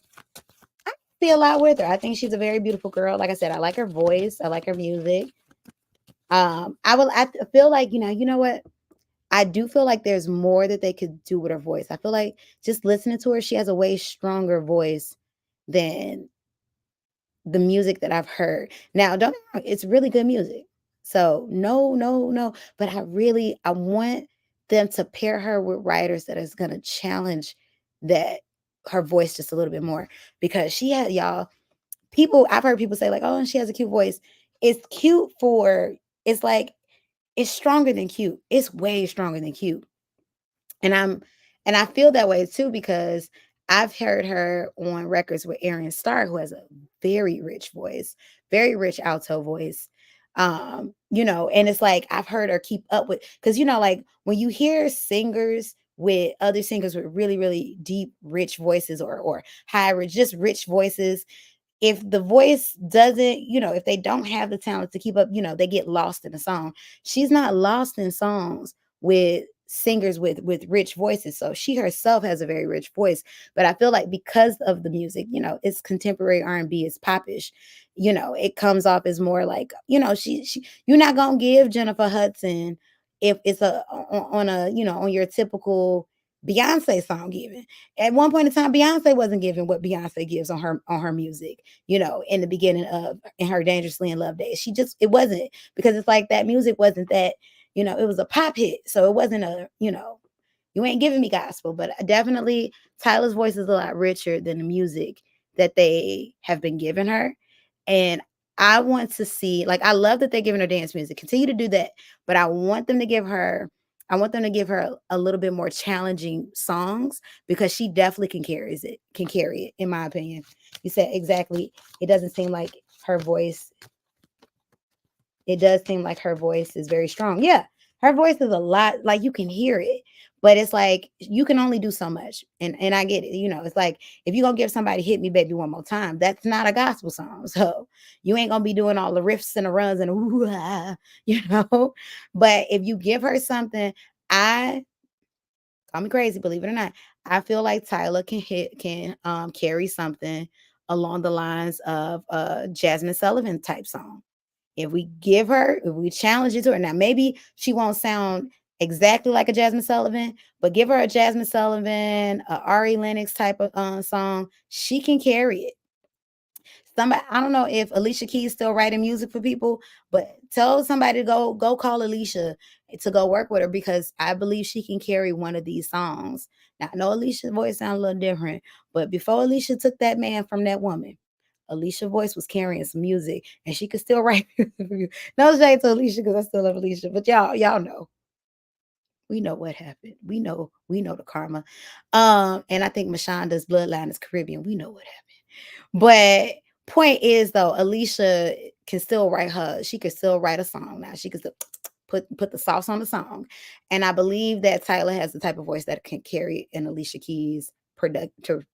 S1: I see a lot with her. I think she's a very beautiful girl. Like I said, I like her voice. I like her music. I feel like, you know what? I do feel like there's more that they could do with her voice. I feel like just listening to her, she has a way stronger voice than the music that I've heard. Now, don't get me wrong, it's really good music. So no, no, no. But I want them to pair her with writers that is gonna challenge that her voice just a little bit more. Because she had y'all, I've heard people say, like, oh, she has a cute voice. It's cute it's like it's stronger than cute. It's way stronger than cute. And I feel that way too, because I've heard her on records with Aaron Starr, who has a very rich voice, very rich alto voice. And it's like I've heard her keep up with, because like when you hear singers with other singers with really, really deep, rich voices, or high rich, just rich voices, if the voice doesn't, if they don't have the talent to keep up, they get lost in the song. She's not lost in songs with singers with rich voices. So she herself has a very rich voice. But I feel like because of the music, it's contemporary R&B, it's popish. It comes off as more like, she you're not gonna give Jennifer Hudson if it's on your typical Beyonce song. Even at one point in time, Beyonce wasn't giving what Beyonce gives on her music, in the beginning of in her Dangerously in Love days. It wasn't, because it's like that music wasn't that, it was a pop hit. So it wasn't You ain't giving me gospel, but definitely Tyla's voice is a lot richer than the music that they have been giving her. And I want to see, like, I love that they're giving her dance music. Continue to do that. But I want them to give her a little bit more challenging songs because she definitely can carry it, in my opinion. You said exactly. It doesn't seem like her voice it does seem like her voice is very strong. Yeah, her voice is a lot, like you can hear it, but it's like you can only do so much. And I get it. It's like if you're gonna give somebody "Hit Me Baby One More Time," that's not a gospel song. So you ain't gonna be doing all the riffs and the runs and ooh, ah, you know. But if you give her something, I call me crazy, believe it or not, I feel like Tyla can carry something along the lines of a Jasmine Sullivan type song. If we challenge it to her, now maybe she won't sound exactly like a Jasmine Sullivan, but give her a Jasmine Sullivan, a Ari Lennox type of song, she can carry it. Somebody, I don't know if Alicia Keys still writing music for people, but tell somebody to go call Alicia to go work with her because I believe she can carry one of these songs. Now I know Alicia's voice sounds a little different, but before Alicia took that man from that woman, Alicia's voice was carrying some music, and she could still write music for you. No shade to Alicia because I still love Alicia, but y'all know we know what happened. We know the karma. And I think Mashonda's bloodline is Caribbean. We know what happened. But point is though, Alicia can still write her. She could still write a song now. She could still put the sauce on the song. And I believe that Tyla has the type of voice that can carry an Alicia Keys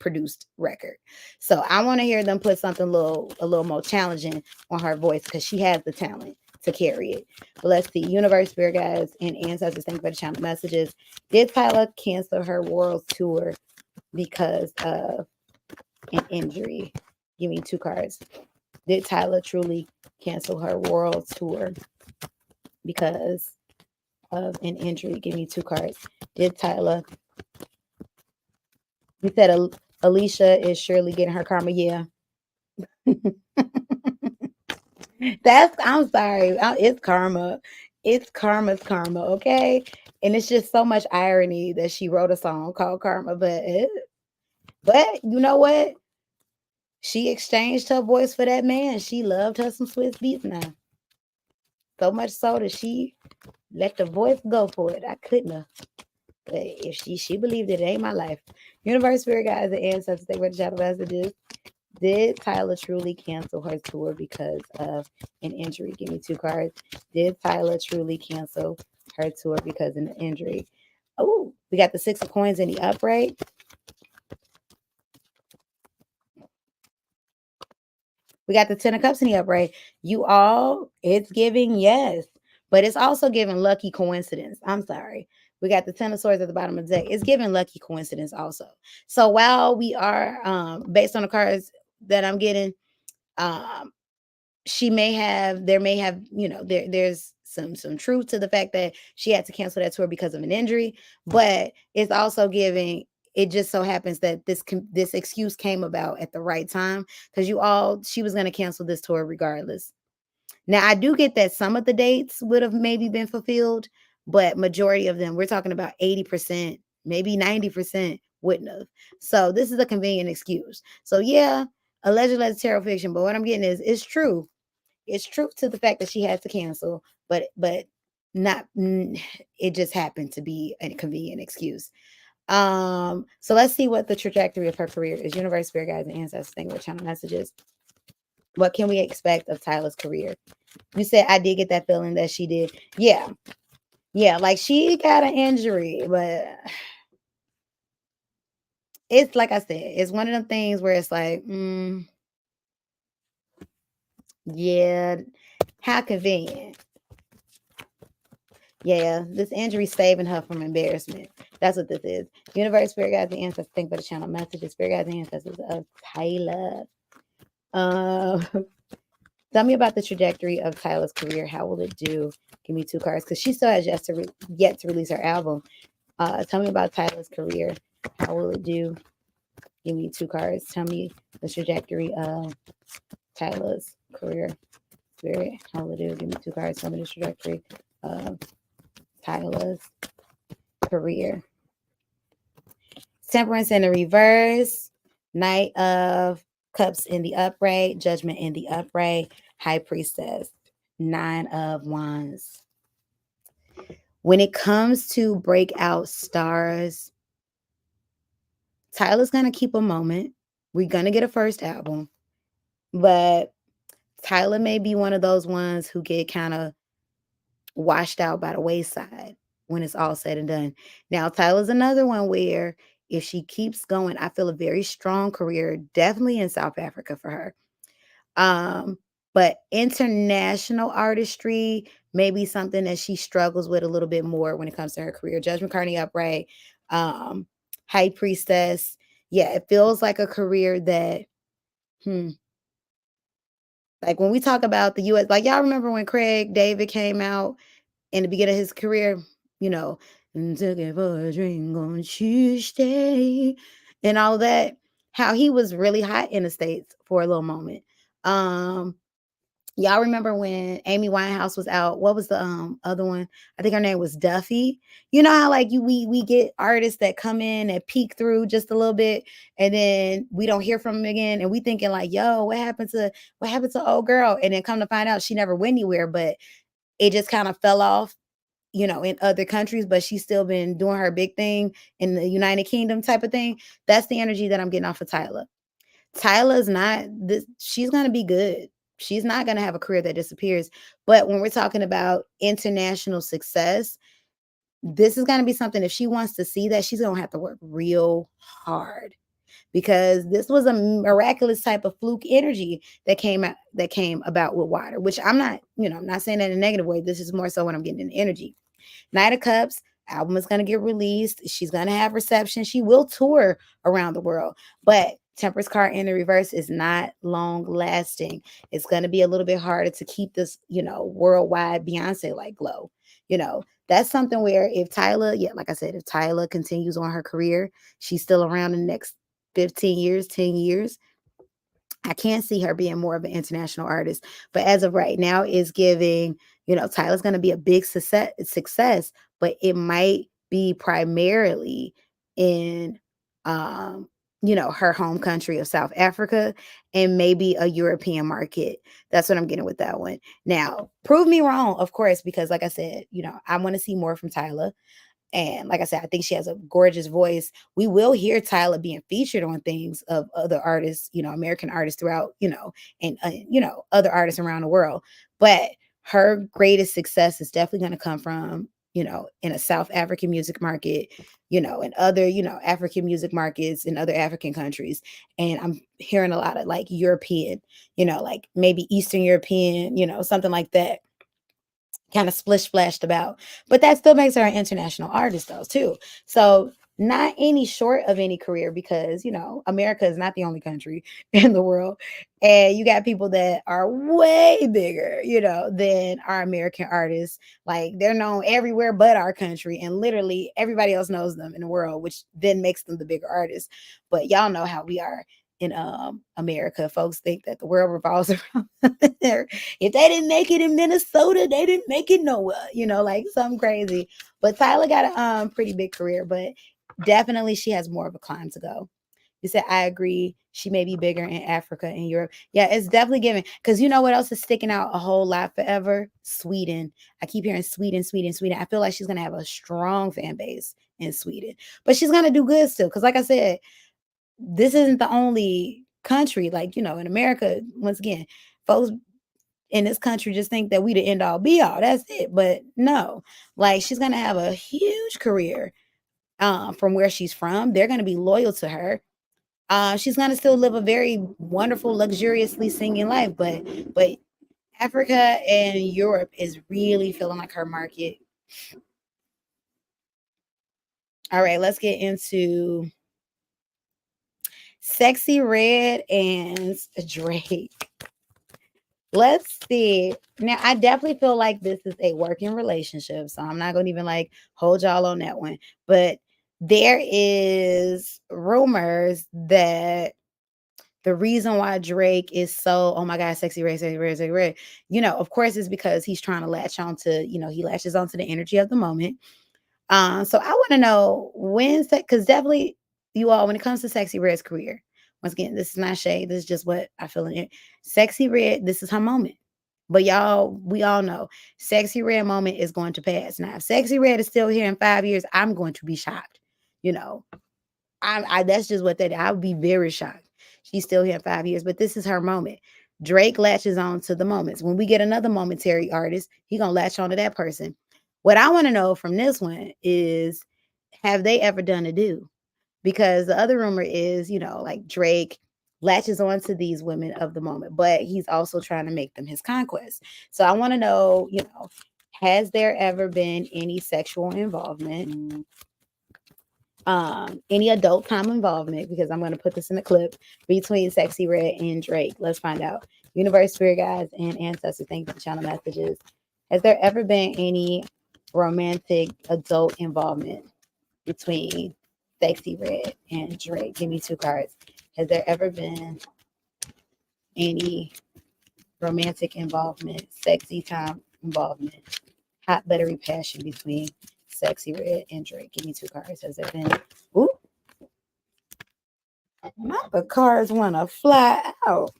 S1: produced record. So I want to hear them put something a little more challenging on her voice because she has the talent to carry it. But let's see. Universe, spirit guides, and ancestors, thank you for the channel messages. Did Tyla cancel her world tour because of an injury? Give me 2 cards. Did Tyla truly cancel her world tour because of an injury? Give me 2 cards. Did Tyla? You said Alicia is surely getting her karma. Yeah. I'm sorry. It's karma. It's karma's karma. Okay. And it's just so much irony that she wrote a song called Karma. But you know what? She exchanged her voice for that man. She loved her some Swiss beats now. So much so that she let the voice go for it. I couldn't have. But if she believed it ain't my life. Universe, spirit guides, and ancestors, they were the shadow messages. Did Tyla truly cancel her tour because of an injury? Give me 2 cards. Did Tyla truly cancel her tour because of an injury? Oh, we got the 6 of coins in the upright. We got the 10 of cups in the upright. It's giving yes, but it's also giving lucky coincidence. I'm sorry. We got the 10 of swords at the bottom of the deck. It's giving lucky coincidence also. So while we are based on the cards that I'm getting, um, there may have, there's some truth to the fact that she had to cancel that tour because of an injury, but it's also giving, it just so happens that this excuse came about at the right time because she was going to cancel this tour regardless. Now I do get that some of the dates would have maybe been fulfilled, but majority of them, we're talking about 80%, maybe 90% wouldn't have. So this is a convenient excuse. So yeah, allegedly it's tarot fiction, but what I'm getting is it's true. It's truth to the fact that she had to cancel, but not it just happened to be a convenient excuse. So let's see what the trajectory of her career is. Universe, spirit guides, and ancestors, thank you for channel messages. What can we expect of Tyla's career? You said I did get that feeling that she did. Yeah. Like she got an injury, but it's like I said, it's one of them things where it's like, yeah, how convenient. Yeah, this injury saving her from embarrassment. That's what this is. Universe, spirit guides, and ancestors, thank you for the channel messages. Spirit guides, and ancestors of Tyla. Tell me about the trajectory of Tyla's career. How will it do? Give me 2 cards because she still has yet to release her album. Tell me about Tyla's career. How will it do? Give me 2 cards. Tell me the trajectory of Tyla's career. Spirit, how will it do? Give me 2 cards. Tell me the trajectory of Tyla's career. Temperance in the reverse, Knight of Cups in the upright, Judgment in the upright, High Priestess, Nine of Wands. When it comes to breakout stars, Tyla's going to keep a moment. We're going to get a first album, but Tyla may be one of those ones who get kind of washed out by the wayside when it's all said and done. Now, Tyla's another one where if she keeps going, I feel a very strong career, definitely in South Africa for her. But international artistry may be something that she struggles with a little bit more when it comes to her career. Judgment Carney upright, um, High Priestess. Yeah, it feels like a career that, hmm, like when we talk about the US, like y'all remember when Craig David came out in the beginning of his career, you know, "And took it for a drink on Tuesday," and all that, how he was really hot in the States for a little moment. Um, Y'all remember when Amy Winehouse was out? What was the other one? I think her name was Duffy. You know how like we get artists that come in and peek through just a little bit, and then we don't hear from them again, and we thinking like, yo, what happened to old girl? And then come to find out she never went anywhere, but it just kind of fell off, in other countries, but she's still been doing her big thing in the United Kingdom type of thing. That's the energy that I'm getting off of Tyla. Tyla's not this, she's gonna be good. She's not gonna have a career that disappears. But when we're talking about international success, this is gonna be something if she wants to see that, she's gonna have to work real hard because this was a miraculous type of fluke energy that came about with water, which I'm not saying that in a negative way. This is more so when I'm getting in energy. Knight of Cups album is going to get released. She's going to have reception. She will tour around the world, but Temperance card in the reverse is not long lasting. It's going to be a little bit harder to keep this, worldwide Beyonce like glow. That's something where if Tyla, yeah, like I said, if Tyla continues on her career, she's still around in the next 15 years, 10 years. I can't see her being more of an international artist, but as of right now, is giving, Tyler's going to be a big success, but it might be primarily in, um, her home country of South Africa and maybe a European market. That's what I'm getting with that one. Now, prove me wrong, of course, because like I said, I want to see more from Tyler. And like I said, I think she has a gorgeous voice. We will hear Tyla being featured on things of other artists, American artists throughout, and, other artists around the world. But her greatest success is definitely going to come from, in a South African music market, and other, African music markets in other African countries. And I'm hearing a lot of like European, like maybe Eastern European, something like that kind of splish splashed about. But that still makes her an international artist though, too. So not any short of any career because, America is not the only country in the world. And you got people that are way bigger, than our American artists. Like they're known everywhere but our country. And literally everybody else knows them in the world, which then makes them the bigger artists. But y'all know how we are in America. Folks think that the world revolves around there. If they didn't make it in Minnesota, they didn't make it nowhere, like something crazy. But Tyla got a pretty big career, but definitely she has more of a climb to go. You said I agree. She may be bigger in Africa and Europe. Yeah, it's definitely given. Because you know what else is sticking out a whole lot forever? Sweden. I keep hearing Sweden, Sweden, Sweden. I feel like she's gonna have a strong fan base in Sweden, but she's gonna do good still. Because like I said, this isn't the only country. Like in America, once again, folks in this country just think that we the end all be all. That's it. But no, like she's gonna have a huge career from where she's from. They're gonna be loyal to her. She's gonna still live a very wonderful, luxuriously singing life, but Africa and Europe is really feeling like her market. All right, let's get into Sexy Red and Drake. Let's see. Now, I definitely feel like this is a working relationship, so I'm not gonna even like hold y'all on that one. But there is rumors that the reason why Drake is so, oh my God, sexy red, sexy red, sexy red, of course, is because he's trying to latch on to, he latches onto the energy of the moment. So I want to know when's that, because definitely you all, when it comes to Sexy Red's career, once again, this is not shade. This is just what I feel in it. Sexy Red, this is her moment. But y'all, we all know Sexy Red moment is going to pass. Now, if Sexy Red is still here in 5 years, I'm going to be shocked. You know, I that's just what that I would be very shocked. She's still here in 5 years, but this is her moment. Drake latches on to the moments. When we get another momentary artist, he gonna latch on to that person. What I want to know from this one is, have they ever done a do? Because the other rumor is, like Drake latches on to these women of the moment, but he's also trying to make them his conquest. So I want to know, has there ever been any sexual involvement, any adult time involvement, because I'm going to put this in a clip, between Sexy Red and Drake. Let's find out. Universe, spirit guides, and ancestors, thank you for channel messages. Has there ever been any romantic adult involvement between Sexy Red and Drake? Give me two cards. Has there ever been any romantic involvement, sexy time involvement, hot buttery passion between Sexy Red and Drake? Give me two cards. Has there been? Ooh, not the cards want to fly out.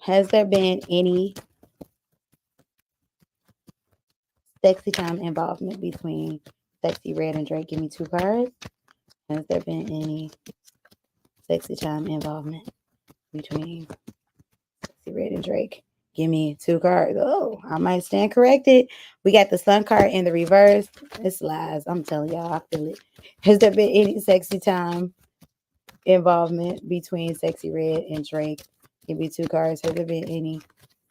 S1: Has there been any sexy time involvement between Sexy Red and Drake? Give me two cards. Has there been any sexy time involvement between Sexy Red and Drake? Give me two cards. Oh, I might stand corrected. We got the Sun card in the reverse. It's lies. I'm telling y'all, I feel it. Has there been any sexy time involvement between Sexy Red and Drake? Give me two cards. Has there been any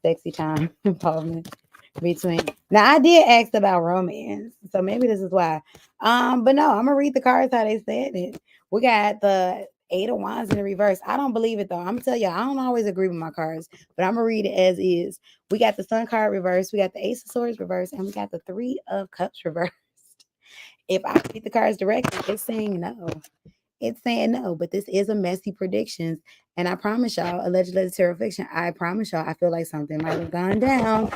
S1: sexy time involvement between? Now I did ask about romance, so maybe this is why. But no, I'm gonna read the cards how they said it. We got the Eight of Wands in the reverse. I don't believe it though. I'm gonna tell you, I don't always agree with my cards, but I'm gonna read it as is. We got the Sun card reverse, we got the Ace of Swords reverse, and we got the Three of Cups reversed. If I read the cards directly, it's saying no. It's saying no, but this is a messy predictions. And I promise y'all, alleged legendary fiction, I promise y'all, I feel like something might have gone down.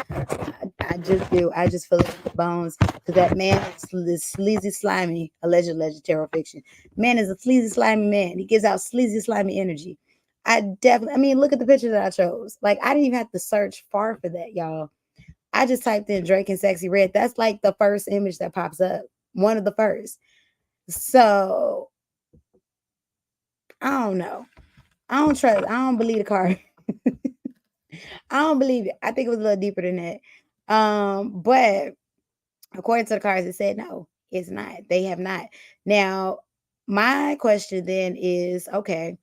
S1: I just do. I just feel it in the bones. Because that man is sleazy, slimy, alleged legendary fiction. Man is a sleazy, slimy man. He gives out sleazy, slimy energy. I mean, look at the picture that I chose. Like, I didn't even have to search far for that, y'all. I just typed in Drake and Sexy Red. That's like the first image that pops up. One of the first. So I don't know. I don't trust. I don't believe the card. I don't believe it. I think it was a little deeper than that. But according to the cards, it said no, it's not. They have not. Now, my question then is, okay,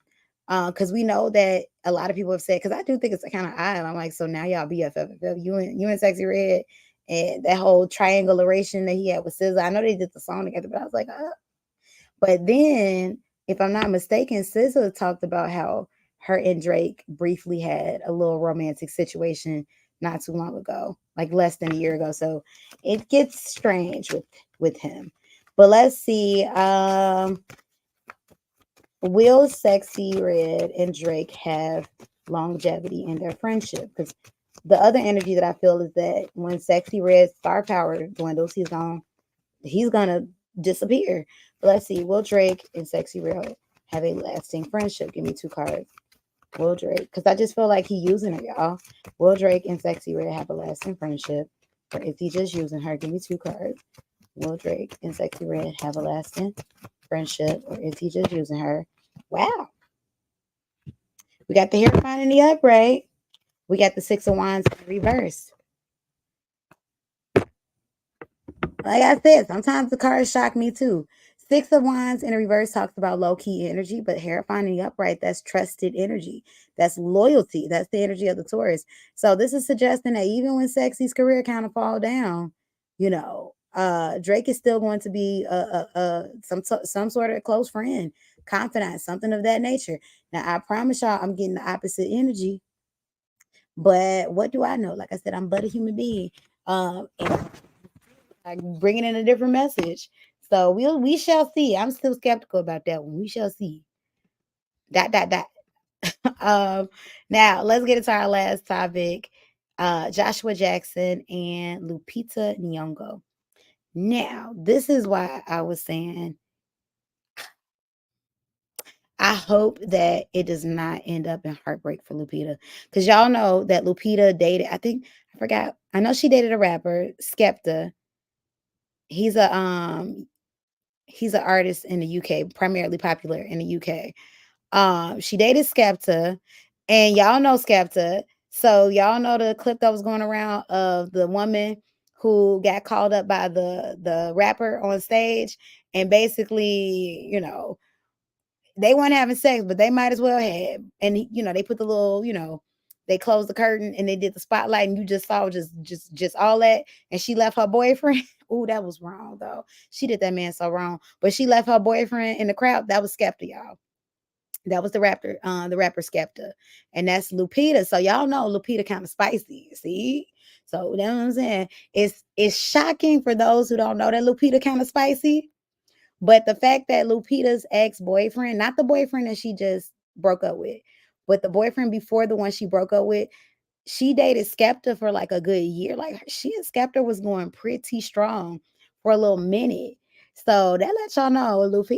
S1: because we know that a lot of people have said, because I do think it's kind of odd. I'm like, so now y'all BFF, you and Sexy Red, and that whole triangulation that he had with SZA. I know they did the song together, but I was like, But then, if I'm not mistaken, SZA talked about how her and Drake briefly had a little romantic situation not too long ago, like less than a year ago. So it gets strange with him. But let's see. Will Sexy Red and Drake have longevity in their friendship? Because the other energy that I feel is that when Sexy Red's star power dwindles, he's gonna disappear. But let's see. Will Drake and Sexy Red have a lasting friendship? Give me two cards. Will Drake, because I just feel like he using her, y'all. Will Drake and Sexy Red have a lasting friendship? Or is he just using her? Give me two cards. Will Drake and Sexy Red have a lasting friendship? Or is he just using her? Wow. We got the Hierophant in the upright. We got the Six of Wands in reverse. Like I said, sometimes the cards shock me too. Six of Wands in reverse talks about low-key energy, but Hierophant in the upright, that's trusted energy. That's loyalty. That's the energy of the Taurus. So this is suggesting that even when Sexy's career kind of fall down, Drake is still going to be some sort of close friend, confidant, something of that nature. Now, I promise y'all, I'm getting the opposite energy. But what do I know? Like I said, I'm but a human being. And like bringing in a different message. So we shall see. I'm still skeptical about that one. We shall see. Dot dot dot. um, now let's get into our last topic. Joshua Jackson and Lupita Nyong'o. Now, this is why I was saying I hope that it does not end up in heartbreak for Lupita. Because y'all know that Lupita dated, I think, I forgot. I know she dated a rapper, Skepta. He's a he's an artist in the UK, primarily popular in the UK. She dated Skepta, and y'all know Skepta. So y'all know the clip that was going around of the woman who got called up by the rapper on stage, and basically, they weren't having sex, but they might as well have. And they put the little, they closed the curtain and they did the spotlight, and you just saw just all that. And she left her boyfriend. Ooh, that was wrong though. She did that man so wrong. But she left her boyfriend in the crowd. That was Skepta, y'all. That was the rapper Skepta. And that's Lupita. So y'all know Lupita kind of spicy. See? So you know what I'm saying? It's shocking for those who don't know that Lupita kind of spicy. But the fact that Lupita's ex-boyfriend, not the boyfriend that she just broke up with, but the boyfriend before the one she broke up with, she dated Skepta for like a good year. Like she and Skepta was going pretty strong for a little minute. So that lets y'all know Lupita,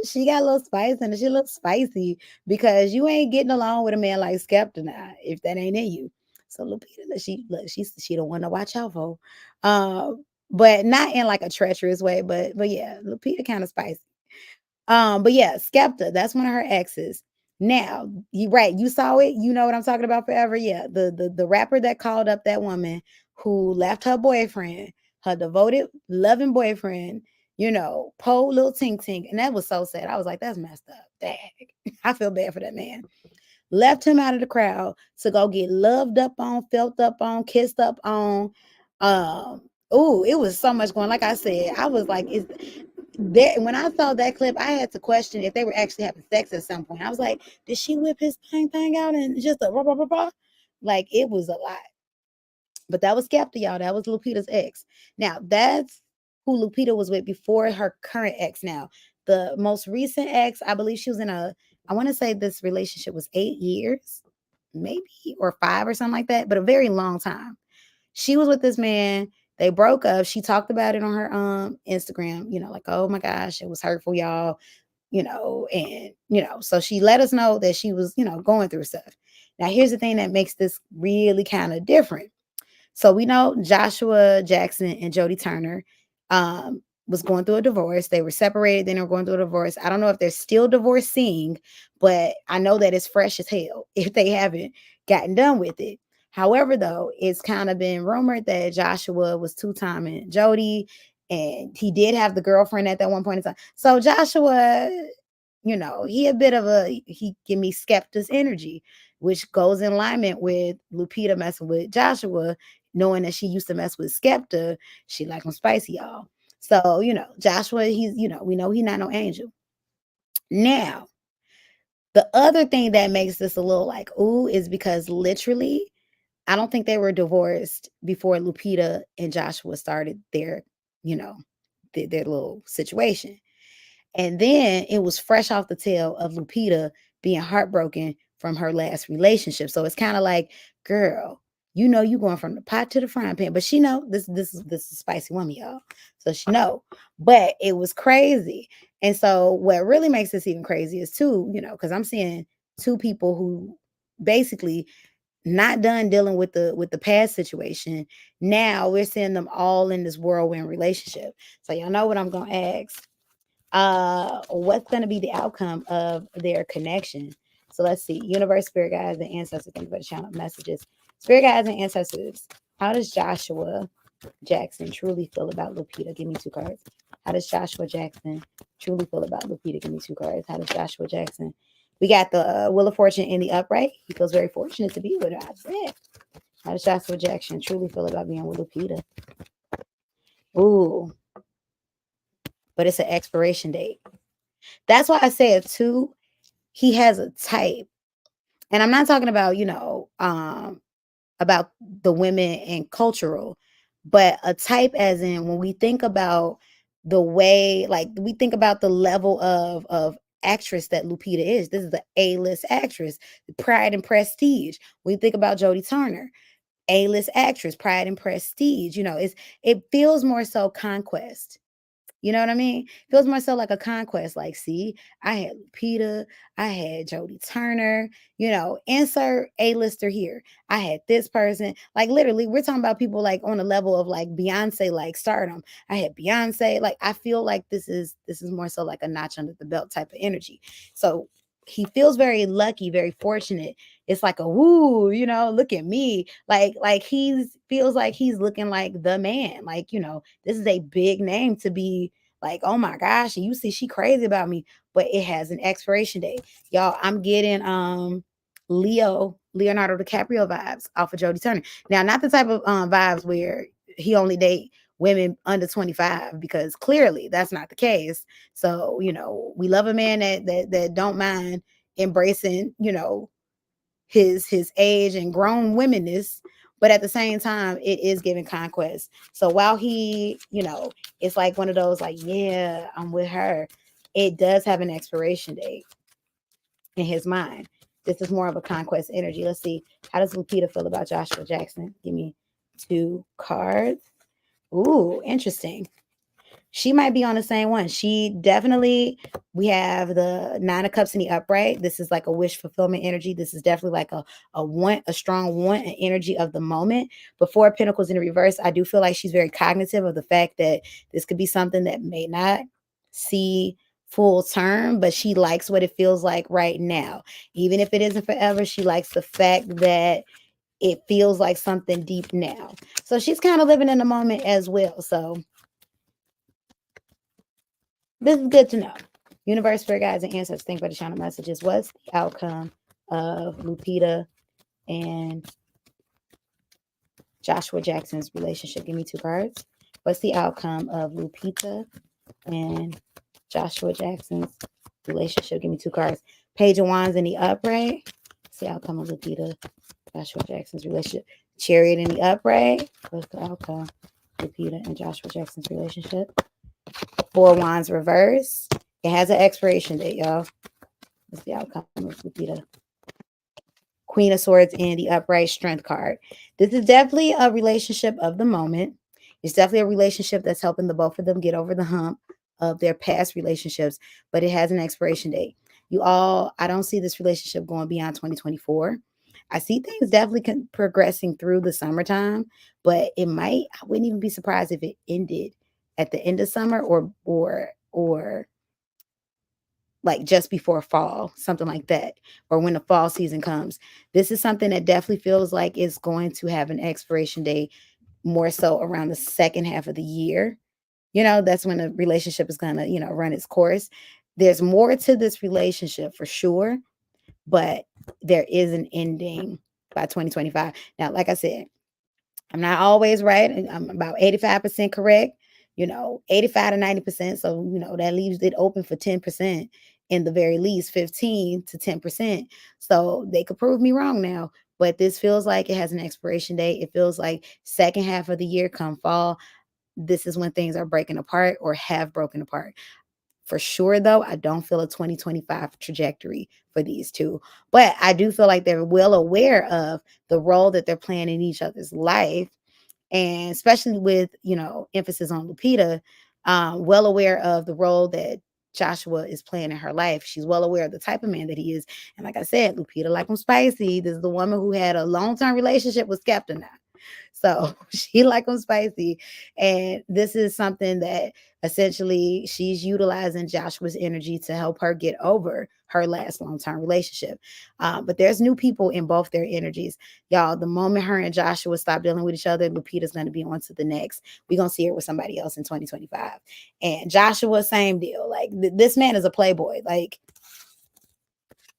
S1: she got a little spice and she looks spicy because you ain't getting along with a man like Skepta now, if that ain't in you. So Lupita, she don't want to watch out for. But not in like a treacherous way, but yeah, Lupita kind of spicy. But yeah, Skepta, that's one of her exes. Now, you right, you saw it, you know what I'm talking about forever. Yeah, the rapper that called up that woman who left her boyfriend, her devoted, loving boyfriend, pole little tink tink. And that was so sad. I was like, that's messed up. Dang. I feel bad for that man. Left him out of the crowd to go get loved up on, felt up on, kissed up on. Oh, it was so much going. Like I said, I was like, is there when I saw that clip, I had to question if they were actually having sex at some point. I was like, did she whip his thing out and just a blah, blah, blah, blah? Like it was a lot. But that was Skepta, y'all. That was Lupita's ex. Now, that's who Lupita was with before her current ex. Now, the most recent ex, I believe she was in I want to say this relationship was 8 years, maybe, or 5 or something like that, but a very long time. She was with this man. They broke up. She talked about it on her Instagram, like, oh my gosh, it was hurtful, y'all, and so she let us know that she was, going through stuff. Now, here's the thing that makes this really kind of different. So we know Joshua Jackson and Jody Turner was going through a divorce. They were separated, then they were going through a divorce. I don't know if they're still divorcing, but I know that it's fresh as hell if they haven't gotten done with it. However, though, it's kind of been rumored that Joshua was two-timing Jody, and he did have the girlfriend at that one point in time. So Joshua, he give me Skepta's energy, which goes in alignment with Lupita messing with Joshua, knowing that she used to mess with Skepta. She like him spicy, y'all. So, Joshua, we know he's not no angel. Now, the other thing that makes this a little like, ooh, is because literally, I don't think they were divorced before Lupita and Joshua started you know, their little situation. And then it was fresh off the tail of Lupita being heartbroken from her last relationship. So it's kind of like, girl, you going from the pot to the frying pan. But she know this is spicy woman, y'all. So she know. But it was crazy. And so what really makes this even crazy is too, because I'm seeing two people who basically not done dealing with the past situation. Now we're seeing them all in this whirlwind relationship. So y'all know what I'm gonna ask. What's going to be the outcome of their connection? So let's see. Universe, spirit guides, and ancestors. Thank you for the channel messages. Spirit guides and ancestors. How does Joshua Jackson truly feel about Lupita? Give me 2 cards. How does Joshua Jackson truly feel about Lupita? Give me 2 cards. How does Joshua Jackson? We got the Wheel of Fortune in the upright. He feels very fortunate to be with her. I said. How does Joshua Jackson truly feel about being with Lupita? Ooh, but it's an expiration date. That's why I said too, he has a type. And I'm not talking about, about the women and cultural, but a type as in when we think about the way, like we think about the level of actress that Lupita is. This is the A-list actress, pride and prestige. When you think about Jodie Turner, A-list actress, pride and prestige. It feels more so conquest. You know what I mean? Feels more so like a conquest. Like, see, I had Lupita, I had Jodie Turner, insert A-lister here. I had this person. Like, literally, we're talking about people like on a level of like Beyonce, like stardom. I had Beyonce. Like, I feel like this is more so like a notch under the belt type of energy. So he feels very lucky, very fortunate. It's like a woo, look at me. Like he's feels like he's looking like the man. Like, this is a big name to be like, oh my gosh, and you see she crazy about me, but it has an expiration date. Y'all, I'm getting Leonardo DiCaprio vibes off of Jodie Turner. Now, not the type of vibes where he only date women under 25, because clearly that's not the case. So, we love a man that don't mind embracing, his age and grown womenness, but at the same time it is giving conquest. So while he, it's like one of those like, yeah, I'm with her, it does have an expiration date in his mind. This is more of a conquest energy. Let's see, how does Lupita feel about Joshua Jackson? Give me 2 cards. Ooh, interesting. She might be on the same one. She definitely, we have the Nine of Cups in the upright. This is like a wish fulfillment energy. This is definitely like a want, a strong want, an energy of the moment. Before Pentacles in the reverse, I do feel like she's very cognitive of the fact that this could be something that may not see full term, but she likes what it feels like right now. Even if it isn't forever, she likes the fact that it feels like something deep now. So she's kind of living in the moment as well. So this is good to know. Universe, spirit guides, and ancestors, think about the channel messages. What's the outcome of Lupita and Joshua Jackson's relationship? Give me 2 cards. What's the outcome of Lupita and Joshua Jackson's relationship? Give me 2 cards. Page of Wands in the upright. What's the outcome of Lupita, Joshua Jackson's relationship? Chariot in the upright. What's the outcome of Lupita and Joshua Jackson's relationship? 4 Wands reverse. It has an expiration date, y'all. What's the outcome of Lupita? Queen of Swords in the upright, Strength card. This is definitely a relationship of the moment. It's definitely a relationship that's helping the both of them get over the hump of their past relationships, but it has an expiration date. I don't see this relationship going beyond 2024. I see things definitely progressing through the summertime, but I wouldn't even be surprised if it ended at the end of summer or like just before fall, something like that, or when the fall season comes. This is something that definitely feels like it's going to have an expiration date more so around the second half of the year. That's when the relationship is going to, run its course. There's more to this relationship for sure, but there is an ending by 2025. Now, like I said, I'm not always right. I'm about 85% correct, 85 to 90%. So, that leaves it open for 10%, in the very least 15 to 10%. So they could prove me wrong now, but this feels like it has an expiration date. It feels like second half of the year come fall, this is when things are breaking apart or have broken apart. For sure, though, I don't feel a 2025 trajectory for these two, but I do feel like they're well aware of the role that they're playing in each other's life, and especially with, emphasis on Lupita, well aware of the role that Joshua is playing in her life. She's well aware of the type of man that he is. And like I said, Lupita like him spicy. This is the woman who had a long-term relationship with Skepta now. So she like them spicy. And this is something that essentially she's utilizing Joshua's energy to help her get over her last long-term relationship. But there's new people in both their energies. Y'all, the moment her and Joshua stop dealing with each other, Lupita's going to be on to the next. We're going to see her with somebody else in 2025. And Joshua, same deal. Like this man is a playboy. Like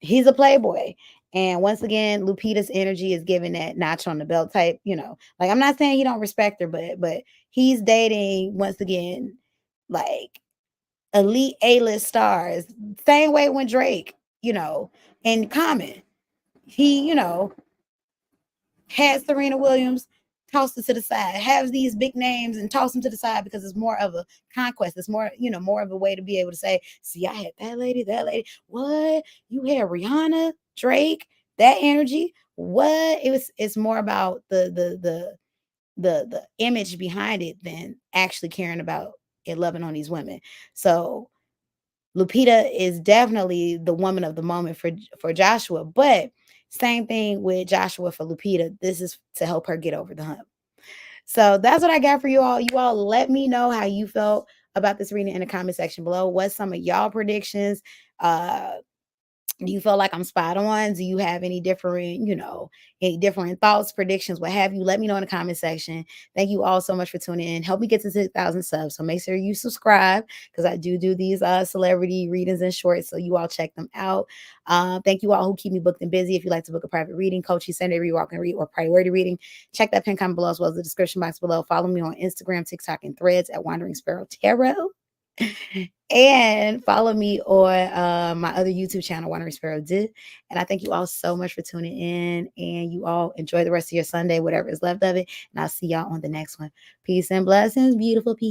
S1: he's a playboy. And once again, Lupita's energy is giving that notch on the belt type, like I'm not saying he don't respect her, but he's dating once again, like elite A-list stars. Same way when Drake, in Common, he, had Serena Williams, toss it to the side. Have these big names and toss them to the side because it's more of a conquest. It's more, more of a way to be able to say, see, I had that lady, that lady. What? You had Rihanna, Drake, that energy. What? It's more about the image behind it than actually caring about and loving on these women. So Lupita is definitely the woman of the moment for Joshua, but same thing with Joshua for Lupita. This is to help her get over the hump. So that's what I got for you all. You all let me know how you felt about this reading in the comment section below. What's some of y'all predictions? Do you feel like I'm spot on? Do you have any different, any different thoughts, predictions, what have you? Let me know in the comment section. Thank you all so much for tuning in. Help me get to 6,000 subs. So make sure you subscribe because I do these celebrity readings and shorts. So you all check them out. Thank you all who keep me booked and busy. If you'd like to book a private reading, coaching, Sunday read, walk and read, or priority reading, check that pin comment below as well as the description box below. Follow me on Instagram, TikTok, and Threads at Wandering Sparrow Tarot. And follow me on my other YouTube channel, Wandering Sparrow Did. And I thank you all so much for tuning in. And you all enjoy the rest of your Sunday, whatever is left of it. And I'll see y'all on the next one. Peace and blessings, beautiful people.